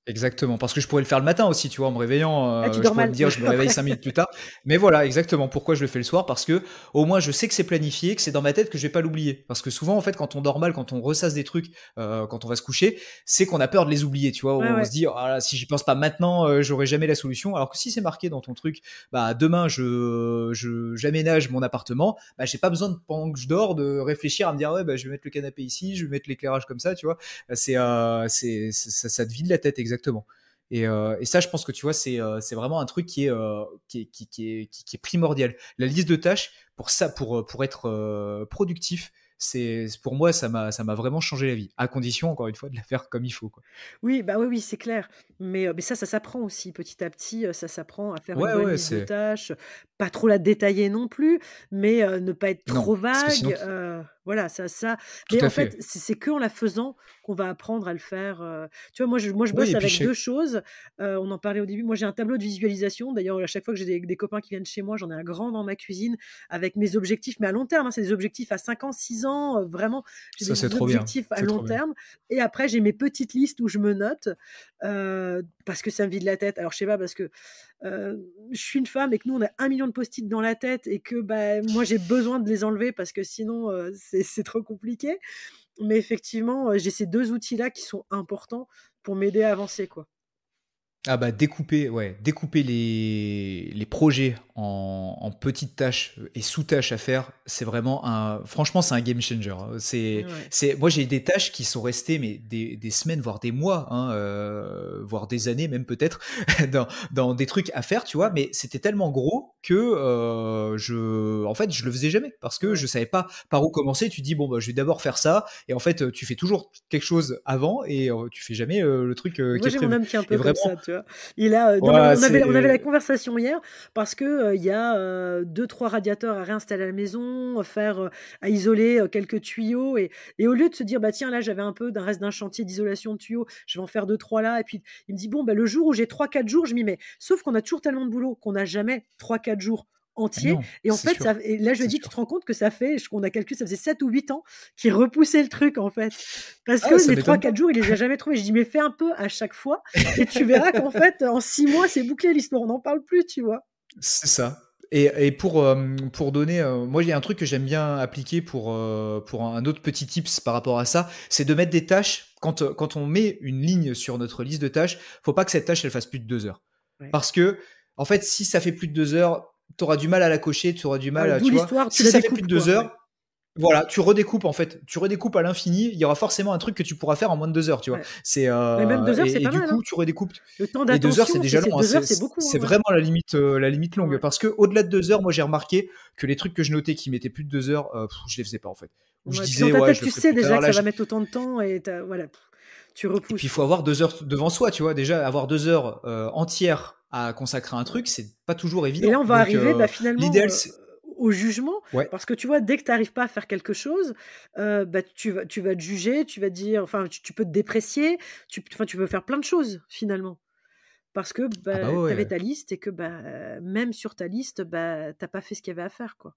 Exactement, parce que je pourrais le faire le matin aussi, tu vois, en me réveillant, Ah, tu je dors pourrais me mal dire, je me réveille après. 5 minutes plus tard. Mais voilà, exactement pourquoi je le fais le soir, parce que au moins je sais que c'est planifié, que c'est dans ma tête, que je vais pas l'oublier. Parce que souvent, en fait, quand on dort mal, quand on ressasse des trucs, quand on va se coucher, c'est qu'on a peur de les oublier, tu vois. Ouais, On ouais. se dit, ah là, si j'y pense pas maintenant, j'aurai jamais la solution. Alors que si c'est marqué dans ton truc, bah demain j'aménage mon appartement, bah j'ai pas besoin pendant que je dors de réfléchir à me dire ouais bah je vais mettre le canapé ici, je vais mettre l'éclairage comme ça, tu vois. Ça te vide la tête exactement. Et ça, je pense que tu vois, c'est vraiment un truc qui est primordial. La liste de tâches, pour ça, pour être productif, pour moi, ça m'a vraiment changé la vie. À condition, encore une fois, de la faire comme il faut, quoi. Oui, bah, oui, oui, c'est clair. Mais ça s'apprend aussi petit à petit, ça s'apprend à faire une Ouais, bonne ouais, liste de tâches, pas trop la détailler non plus, mais ne pas être non, trop parce que sinon, vague, voilà, ça tout mais à en fait, fait. c'est qu'en la faisant qu'on va apprendre à le faire, tu vois? Moi, je Oui, bosse et puis avec 2 chaque. choses, on en parlait au début. Moi, j'ai un tableau de visualisation. D'ailleurs, à chaque fois que j'ai des copains qui viennent chez moi, j'en ai un grand dans ma cuisine avec mes objectifs, mais à long terme, hein. C'est des objectifs à 5 ans, 6 ans, vraiment, j'ai Ça, c'est des trop bien. objectifs à C'est long trop bien. terme. Et après, j'ai mes petites listes où je me note, parce que ça me vide la tête. Alors je sais pas, parce que, je suis une femme et que nous on a 1 million de post-it dans la tête et que, bah, moi j'ai besoin de les enlever parce que sinon, c'est trop compliqué. Mais effectivement, j'ai ces 2 outils-là qui sont importants pour m'aider à avancer, quoi. Ah bah découper les projets en petites tâches et sous-tâches à faire, c'est vraiment franchement, c'est un game changer, hein. Ouais. Moi, j'ai des tâches qui sont restées, mais des semaines, voire des mois, hein, voire des années même peut-être, dans des trucs à faire, tu vois, mais c'était tellement gros que en fait, je le faisais jamais parce que Ouais. je savais pas par où commencer. Tu dis, bon, bah, je vais d'abord faire ça, et en fait, tu fais toujours quelque chose avant et tu fais jamais le truc Moi, qui est j'ai mon prévu. homme qui est un Et peu comme vraiment, ça, tu vois? Il a, non, mais ouais, on avait la c'est. conversation hier parce que, il y a, 2-3 radiateurs à réinstaller à la maison, à isoler, quelques tuyaux, et au lieu de se dire: «Bah, tiens, là, j'avais un peu d'un reste d'un chantier d'isolation de tuyaux, je vais en faire 2-3 là», et puis il me dit: «Bon, bah, le jour où j'ai 3-4 jours, je m'y mets». Sauf qu'on a toujours tellement de boulot qu'on n'a jamais 3-4 jours Ah entiers, non, et en c'est fait, sûr, ça et là, je lui ai c'est dit: «Tu sûr. te rends compte que ça fait», on a calculé, ça faisait 7 ou 8 ans qu'il repoussait le truc, en fait. Parce que Ah, ça les trois m'étonne pas. quatre jours, il les a jamais trouvés. Je dis: «Mais fais un peu à chaque fois et tu verras qu'en fait, en 6 mois, c'est bouclé l'histoire, on n'en parle plus», tu vois? C'est ça. Et pour donner, moi, il y a un truc que j'aime bien appliquer pour un autre petit tips par rapport à ça, c'est de mettre des tâches. Quand on met une ligne sur notre liste de tâches, faut pas que cette tâche elle fasse plus de 2 heures. Ouais. Parce que, en fait, si ça fait plus de 2 heures, tu auras du mal à la cocher, tu auras du Ah mal ouais, à, d'où tu vois. l'histoire, tu Si la ça fait plus découpes, de deux quoi, ouais. heures, voilà, tu redécoupes en fait, tu redécoupes à l'infini. Il y aura forcément un truc que tu pourras faire en moins de 2 heures, tu vois. Ouais. C'est Mais même 2 heures, c'est et pas du mal, coup, hein. tu redécoupes. Le temps Et 2 heures, c'est d'attention, déjà c'est long, hein. 2 heures, c'est beaucoup, C'est hein, ouais. vraiment la limite longue. Ouais. Parce que au-delà de 2 heures, moi j'ai remarqué que les trucs que je notais qui mettaient plus de 2 heures, je les faisais pas en fait. Ou je Ouais, puis dans disais ta ouais, tête, je le tu ferai sais plus déjà tard. que ça va mettre autant de temps et tu voilà. Tu Et puis, il repousses, faut quoi. avoir 2 heures devant soi, tu vois. Déjà, avoir 2 heures entières à consacrer à un Ouais. truc, c'est pas toujours Et là, évident. on va Donc, arriver, bah, finalement, l'idéal, c'est. au jugement, Ouais. parce que tu vois, dès que tu arrives pas à faire quelque chose, bah, tu vas te juger, tu vas dire enfin, tu peux te déprécier, tu peux faire plein de choses, finalement. Parce que, Ah bah bah, ouais, tu avais ouais. ta liste et que, bah, même sur ta liste, bah, tu pas fait ce qu'il y avait à faire, quoi.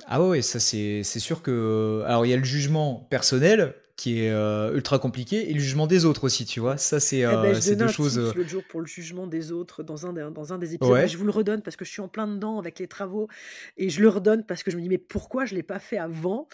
Ah ouais, ouais, ça c'est sûr que alors il y a le jugement personnel qui est, ultra compliqué et le jugement des autres aussi, tu vois? Ça Eh ben, je c'est donnais 2 un choses, tips l'autre jour pour le jugement des autres dans un des épisodes. Bah, je ouais, vous le redonne parce que je suis en plein dedans avec les travaux et je le redonne parce que je me dis: «Mais pourquoi je l'ai pas fait avant?»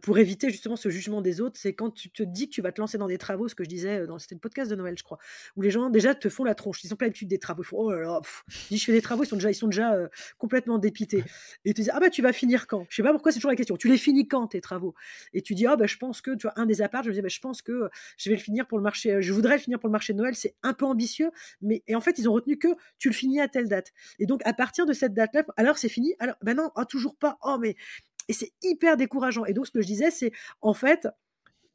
Pour éviter justement ce jugement des autres. C'est quand tu te dis que tu vas te lancer dans des travaux, ce que je disais, c'était le podcast de Noël, je crois, où les gens déjà te font la tronche. Ils ont pas l'habitude des travaux. Ils font: «Oh là là, tu dis: «Je fais des travaux», ils sont déjà, complètement dépités et ils te disent: «Ah bah, tu vas finir quand?» Je sais pas pourquoi c'est toujours la question. «Tu les finis quand tes travaux?» Et tu dis: «Ah bah, je pense que» tu vois, un des apparts, je me disais: «Bah, je pense que, je vais le finir pour le marché, je voudrais le finir pour le marché de Noël, c'est un peu ambitieux, mais et en fait, ils ont retenu que tu le finis à telle date. Et donc, à partir de cette date-là, alors c'est fini, alors, ben non, ah, toujours pas, oh, mais, et c'est hyper décourageant. Et donc, ce que je disais, c'est en fait,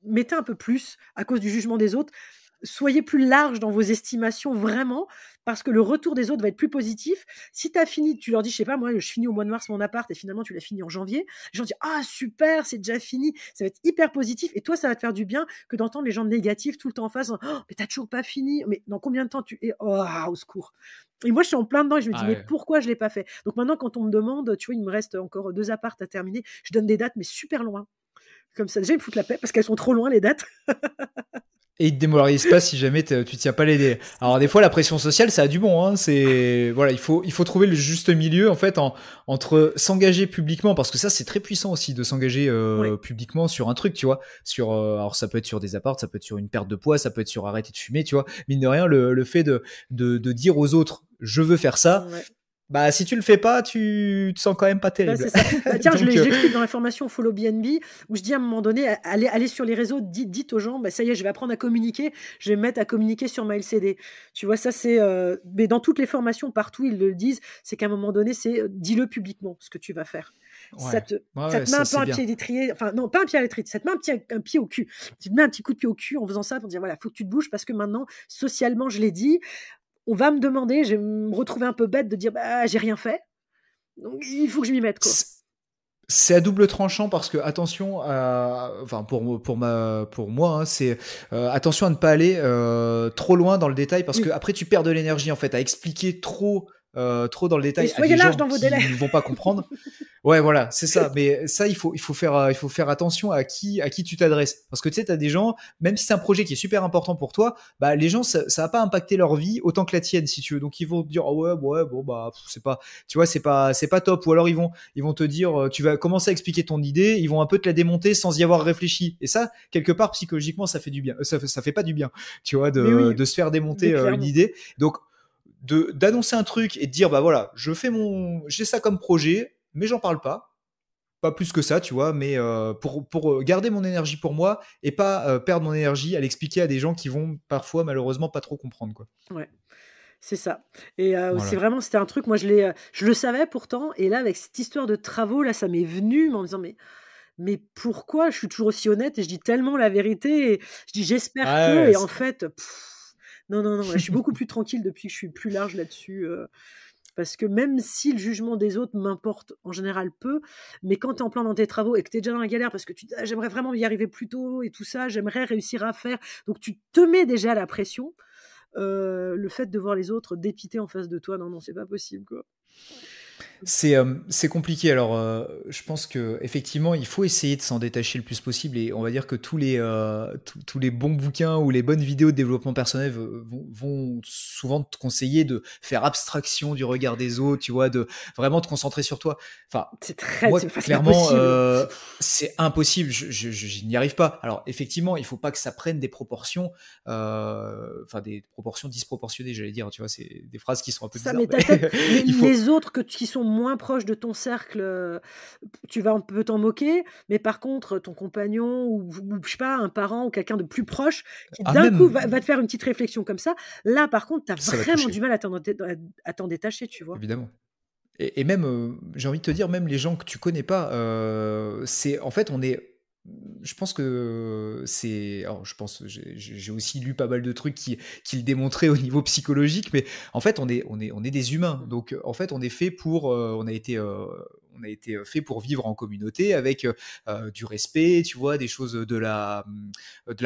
mettez un peu plus à cause du jugement des autres. Soyez plus large dans vos estimations, vraiment, parce que le retour des autres va être plus positif. Si tu as fini, tu leur dis, je sais pas, moi, je finis au mois de mars mon appart et finalement, tu l'as fini en janvier. Les gens disent, ah, super, c'est déjà fini. Ça va être hyper positif. Et toi, ça va te faire du bien que d'entendre les gens négatifs tout le temps en face. Oh, mais t'as toujours pas fini. Mais dans combien de temps tu es? Oh, au secours. Et moi, je suis en plein dedans et je me dis, ah mais ouais. pourquoi je l'ai pas fait? Donc maintenant, quand on me demande, tu vois, il me reste encore 2 apparts à terminer, je donne des dates, mais super loin. Comme ça, déjà, ils me foutent la paix parce qu'elles sont trop loin, les dates. Et ils te démoralisent pas si jamais tu tiens pas les délais. C'est Alors des ça. fois la pression sociale ça a du bon, hein, c'est voilà, il faut trouver le juste milieu en fait entre s'engager publiquement parce que ça c'est très puissant aussi de s'engager Ouais. publiquement sur un truc, tu vois, sur alors ça peut être sur des apparts, ça peut être sur une perte de poids, ça peut être sur arrêter de fumer, tu vois. Mine de rien le fait de dire aux autres je veux faire ça, Ouais. bah si tu le fais pas, tu te sens quand même pas Bah, terrible. c'est ça. Bah, tiens, Donc je l'explique dans la formation Follow BNB où je dis à un moment donné, allez sur les réseaux, dites aux gens, bah, ça y est, je vais apprendre à communiquer, je vais me mettre à communiquer sur ma LCD. Tu vois, ça c'est, mais dans toutes les formations, partout, ils le disent, c'est qu'à un moment donné, c'est dis-le publiquement ce que tu vas faire. Ça ouais. te, Ouais, ça ouais, te met ça un peu c'est un bien. pied à l'étrier, enfin non, pas un pied à l'étrier, ça te met un pied au cul. Tu te mets un petit coup de pied au cul en faisant ça pour dire voilà, faut que tu te bouges parce que maintenant, socialement, je l'ai dit, on va me demander, je vais me retrouver un peu bête de dire bah j'ai rien fait, donc il faut que je m'y mette quoi. C'est à double tranchant parce que attention à, enfin pour moi hein, c'est attention à ne pas aller trop loin dans le détail parce que Oui. après tu perds de l'énergie en fait à expliquer trop dans le Et détail à soyez des large gens dans vos délais. qui ne vont pas comprendre. Ouais, voilà, c'est ça. Mais ça, il faut faire attention à qui tu t'adresses. Parce que tu sais, t'as des gens, même si c'est un projet qui est super important pour toi, bah, les gens, ça va pas impacter leur vie autant que la tienne, si tu veux. Donc, ils vont te dire, oh ouais, ouais, bon, bah, c'est pas, tu vois, c'est pas top. Ou alors, ils vont te dire, tu vas commencer à expliquer ton idée, ils vont un peu te la démonter sans y avoir réfléchi. Et ça, quelque part, psychologiquement, ça fait du bien. Ça fait pas du bien, tu vois, Mais oui, de se faire mais démonter une clairement. idée. Donc, d'annoncer un truc et de dire, bah voilà, j'ai ça comme projet, mais j'en parle pas plus que ça, tu vois, mais pour garder mon énergie pour moi et pas perdre mon énergie à l'expliquer à des gens qui vont parfois malheureusement pas trop comprendre, quoi. Ouais, c'est ça. Et c'est Voilà. vraiment c'était un truc, moi je le savais pourtant et là avec cette histoire de travaux là, ça m'est venu mais en me disant: «Mais pourquoi?» Je suis toujours aussi honnête et je dis tellement la vérité et je dis: «J'espère Ah que» ouais, et en fait, non, non, non, là, je suis beaucoup plus tranquille depuis que je suis plus large là-dessus, parce que même si le jugement des autres m'importe en général peu, mais quand tu es en plein dans tes travaux et que tu es déjà dans la galère parce que tu te dis: «Ah j'aimerais vraiment y arriver plus tôt et tout ça, j'aimerais réussir à faire», donc tu te mets déjà la pression. Le fait de voir les autres dépités en face de toi, non, non, c'est pas possible, quoi. c'est compliqué. Alors, je pense que effectivement, il faut essayer de s'en détacher le plus possible. Et on va dire que tous les bons bouquins ou les bonnes vidéos de développement personnel vont souvent te conseiller de faire abstraction du regard des autres, tu vois, de vraiment te concentrer sur toi. Enfin, moi, C'est pas clairement, possible. c'est impossible. Je n'y arrive pas. Alors, effectivement, il faut pas que ça prenne des proportions, enfin des proportions disproportionnées, j'allais dire. Tu vois, c'est des phrases qui sont un peu Ça, bizarres, mais mais tu peut-être il faut. les autres qui sont moins proches de ton cercle, tu vas un peu t'en moquer, mais par contre, ton compagnon ou je sais pas, un parent ou quelqu'un de plus proche qui Ah d'un coup va même, te faire une petite réflexion comme ça, là, par contre, tu as ça va vraiment du toucher, mal à t'en détacher, tu vois? évidemment. Et même, j'ai envie de te dire, même les gens que tu connais pas, c'est en fait, on est je pense que alors je pense, j'ai aussi lu pas mal de trucs qui le démontraient au niveau psychologique, mais en fait, on est des humains. Donc, en fait, on est fait pour, on a été fait pour vivre en communauté avec du respect, tu vois, des choses de la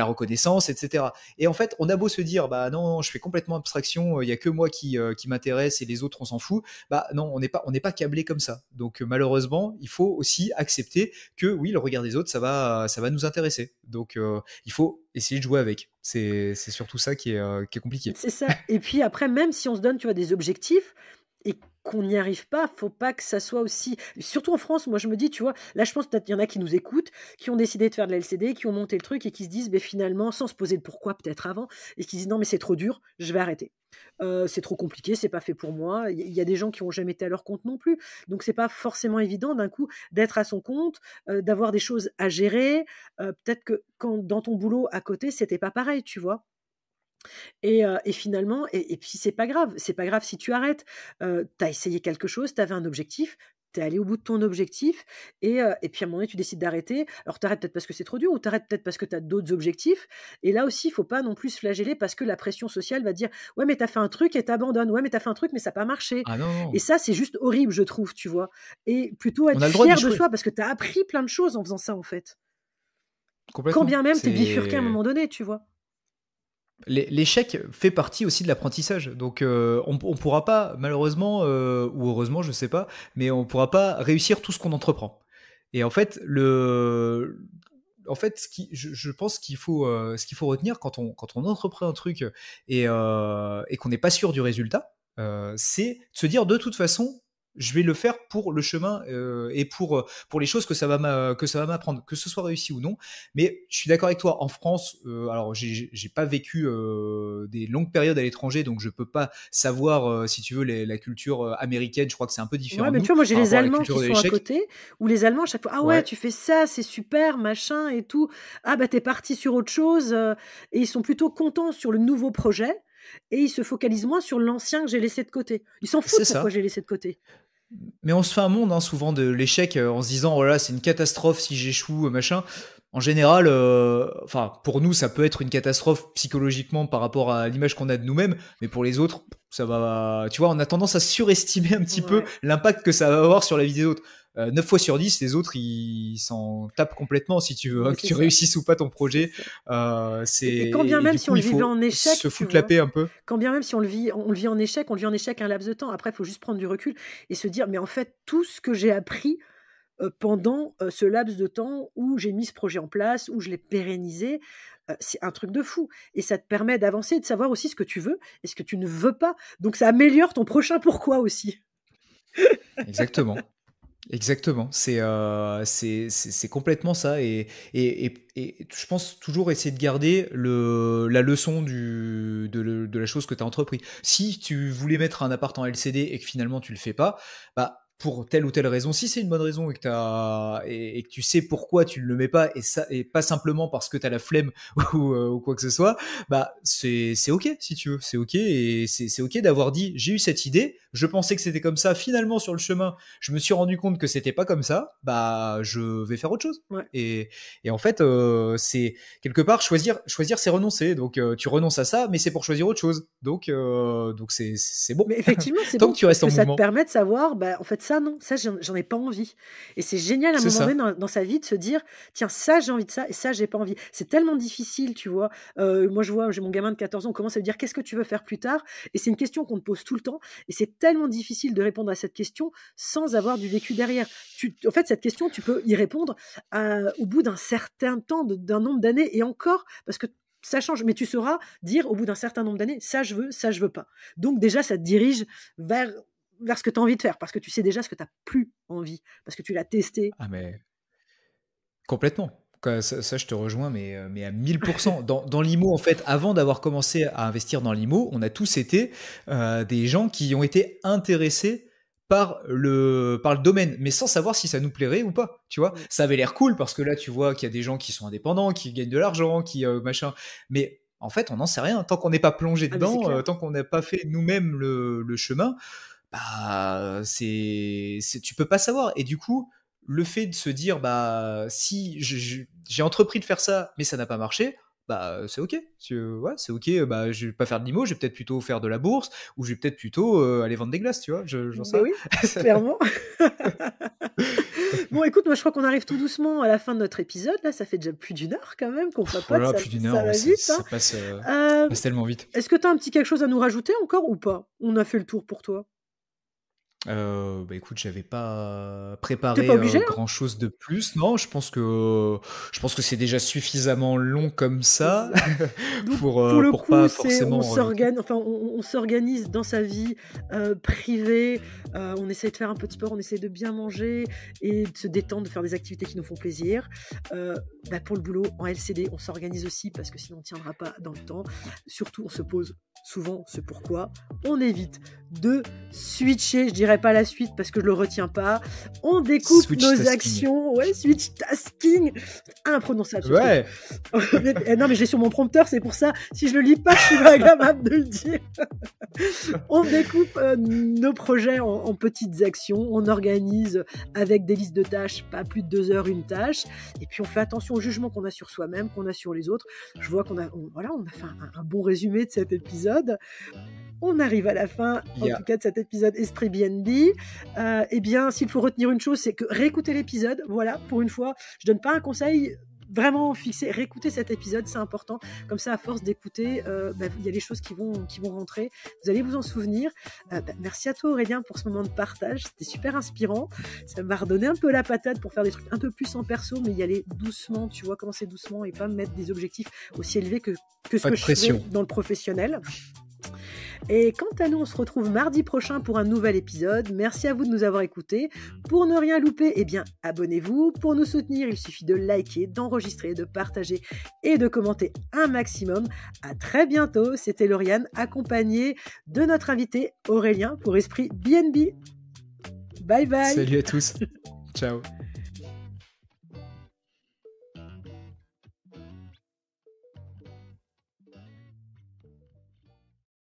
reconnaissance, etc. Et en fait, on a beau se dire, bah non, je fais complètement abstraction, il y a que moi qui m'intéresse et les autres, on s'en fout. Bah non, on n'est pas câblé comme ça. Donc, malheureusement, il faut aussi accepter que oui, le regard des autres, ça va nous intéresser. Donc, il faut essayer de jouer avec. C'est surtout ça qui est compliqué. C'est ça. Et puis après, même si on se donne, tu vois, des objectifs et qu'on n'y arrive pas, faut pas que ça soit aussi. Surtout en France, moi je me dis, tu vois, là je pense peut-être qu'il y en a qui nous écoutent, qui ont décidé de faire de la LCD, qui ont monté le truc et qui se disent, mais finalement, sans se poser le pourquoi peut-être avant, et qui se disent non, mais c'est trop dur, je vais arrêter. C'est trop compliqué, c'est pas fait pour moi. Il y a des gens qui ont jamais été à leur compte non plus, donc c'est pas forcément évident d'un coup d'être à son compte, d'avoir des choses à gérer. Peut-être que quand dans ton boulot à côté, c'était pas pareil, tu vois. Et finalement et puis c'est pas grave si tu arrêtes. Tu as essayé quelque chose, tu avais un objectif, tu es allé au bout de ton objectif et puis à un moment donné, tu décides d'arrêter. Alors tu arrêtes peut-être parce que c'est trop dur ou tu arrêtes peut-être parce que tu as d'autres objectifs et là aussi, il faut pas non plus se flageller parce que la pression sociale va dire: «Ouais, mais tu as fait un truc et tu abandonnes. Ouais, mais tu as fait un truc, mais ça a pas marché» Ah non, et non, ça, c'est juste horrible, je trouve, tu vois? Et plutôt on être a le droit fier de d'échouer, soi parce que tu as appris plein de choses en faisant ça, en fait. Quand complètement. bien même tu es bifurqué à un moment donné, tu vois? L'échec fait partie aussi de l'apprentissage. Donc, on pourra pas, malheureusement, ou heureusement, je sais pas, mais on pourra pas réussir tout ce qu'on entreprend. Et en fait, je pense ce qu'il faut retenir quand on entreprend un truc et qu'on n'est pas sûr du résultat, c'est de se dire de toute façon, je vais le faire pour le chemin et pour les choses que ça va m'apprendre, que ce soit réussi ou non. Mais je suis d'accord avec toi. En France, alors j'ai pas vécu des longues périodes à l'étranger, donc je peux pas savoir si tu veux la culture américaine. Je crois que c'est un peu Ouais, différent de mais tu nous vois, moi, j'ai par les rapport à la Allemands qui culture de sont à l'échec. côté, où les Allemands, à chaque fois: «Ah ouais, Ouais. tu fais ça, c'est super, machin et tout. Ah bah, tu parti sur autre chose», et ils sont plutôt contents sur le nouveau projet et ils se focalisent moins sur l'ancien que j'ai laissé de côté. Ils s'en C'est foutent pourquoi ça. j'ai laissé de côté. Mais on se fait un monde hein, souvent de l'échec en se disant, oh là, c'est une catastrophe si j'échoue, machin. En général, enfin, pour nous, ça peut être une catastrophe psychologiquement par rapport à l'image qu'on a de nous-mêmes, mais pour les autres, ça va. Tu vois, on a tendance à surestimer un petit peu Ouais, l'impact que ça va avoir sur la vie des autres. 9 fois sur 10, les autres, ils s'en tapent complètement, si tu veux, hein, ouais, que tu réussisses ou pas ton c'est projet. ça. Et quand bien Et même du si on coup, le il vivait faut en échec, se tu foutre la vois? paix un peu. Quand bien même si on le vit en échec, on le vit en échec un laps de temps. Après, il faut juste prendre du recul et se dire: «Mais en fait, tout ce que j'ai appris pendant, ce laps de temps où j'ai mis ce projet en place, où je l'ai pérennisé, c'est un truc de fou et ça te permet d'avancer et de savoir aussi ce que tu veux et ce que tu ne veux pas. Donc ça améliore ton prochain pourquoi aussi. Exactement. Exactement, c'est complètement ça et je pense toujours essayer de garder la leçon de la chose que tu as entrepris. Si tu voulais mettre un appart en LCD et que finalement tu le fais pas, bah pour telle ou telle raison, si c'est une bonne raison et que tu sais pourquoi tu ne le mets pas et pas simplement parce que tu as la flemme ou quoi que ce soit, bah c'est ok si tu veux, c'est ok et c'est ok d'avoir dit j'ai eu cette idée, je pensais que c'était comme ça, finalement sur le chemin je me suis rendu compte que c'était pas comme ça, bah je vais faire autre chose. Ouais. Et en fait, c'est quelque part choisir c'est renoncer. Donc tu renonces à ça, mais c'est pour choisir autre chose. Donc c'est bon Mais effectivement, c'est tant bon que tu parce restes que en ça te mouvement. permet de savoir, bah, en fait, ça, non, ça, j'en ai pas envie. Et c'est génial à un C'est moment donné ça. dans sa vie de se dire, tiens, ça, j'ai envie de ça et ça, j'ai pas envie. C'est tellement difficile, tu vois. Moi, je vois, j'ai mon gamin de 14 ans, on commence à lui dire, qu'est-ce que tu veux faire plus tard? Et c'est une question qu'on te pose tout le temps. Et c'est tellement difficile de répondre à cette question sans avoir du vécu derrière. En fait, cette question, tu peux y répondre au bout d'un certain temps, d'un nombre d'années et encore, parce que ça change, mais tu sauras dire au bout d'un certain nombre d'années, ça je veux pas. Donc déjà, ça te dirige vers, vers ce que tu as envie de faire, parce que tu sais déjà ce que tu n'as plus envie, parce que tu l'as testé. Ah mais complètement. Ça, je te rejoins, mais à 1000%. Dans l'IMO, en fait, avant d'avoir commencé à investir dans l'IMO, on a tous été des gens qui ont été intéressés par le domaine, mais sans savoir si ça nous plairait ou pas. Tu vois, Mm. ça avait l'air cool parce que là, tu vois qu'il y a des gens qui sont indépendants, qui gagnent de l'argent, qui machin. Mais en fait, on n'en sait rien. Tant qu'on n'est pas plongé Ah, mais c'est dedans, clair. tant qu'on n'a pas fait nous-mêmes le chemin, bah, tu peux pas savoir. Et du coup, le fait de se dire, bah, si j'ai entrepris de faire ça, mais ça n'a pas marché, bah, c'est ok. Ouais, c'est ok. Bah, je vais pas faire de limo, je vais peut-être plutôt faire de la bourse, ou je vais peut-être plutôt aller vendre des glaces, tu vois. J'en sais Mais rien. oui, clairement. Bon, écoute, moi je crois qu'on arrive tout doucement à la fin de notre épisode. Là, ça fait déjà plus d'une heure quand même qu'on papote. Voilà, plus d'une heure, ça va ouais, vite. ça Hein. passe tellement vite. Est-ce que tu as un petit quelque chose à nous rajouter encore ou pas? On a fait le tour pour toi. Bah écoute, j'avais pas T'es préparé pas obligé, hein? grand chose de plus. Non, je pense que c'est déjà suffisamment long comme C'est ça ça. Donc, pour le pour coup, pas c'est forcément en rajouter. on s'organise dans sa vie privée. On essaie de faire un peu de sport, on essaie de bien manger et de se détendre, de faire des activités qui nous font plaisir. Pour le boulot, en LCD, on s'organise aussi parce que sinon on ne tiendra pas dans le temps. Surtout, on se pose souvent ce pourquoi. On évite de switcher, je dirais pas la suite parce que je le retiens pas. On découpe Switch nos tasking. actions. Ouais, switch tasking. Imprononçable ce Ouais. truc. Non, mais je l'ai sur mon prompteur, c'est pour ça. Si je le lis pas, je suis pas capable de le dire. On découpe nos projets en petites actions. On organise avec des listes de tâches, pas plus de 2 heures une tâche. Et puis on fait attention au jugement qu'on a sur soi-même, qu'on a sur les autres. Je vois qu'on a fait un bon résumé de cet épisode. On arrive à la fin, en tout cas, de cet épisode Esprit BNB. Eh bien, s'il faut retenir une chose, c'est que réécouter l'épisode, voilà, pour une fois, je donne pas un conseil vraiment fixé, réécouter cet épisode, c'est important. Comme ça, à force d'écouter, il y a des choses qui vont rentrer. Vous allez vous en souvenir. Merci à toi, Aurélien, pour ce moment de partage. C'était super inspirant. Ça m'a redonné un peu la patate pour faire des trucs un peu plus en perso, mais y aller doucement, tu vois, commencer doucement et pas me mettre des objectifs aussi élevés que ce que je fais dans le professionnel. Et quant à nous, on se retrouve mardi prochain pour un nouvel épisode. Merci à vous de nous avoir écoutés. Pour ne rien louper, eh bien, abonnez-vous. Pour nous soutenir, il suffit de liker, d'enregistrer, de partager et de commenter un maximum. À très bientôt. C'était Lauriane, accompagnée de notre invité Aurélien pour Esprit BNB. Bye bye. Salut à tous. Ciao.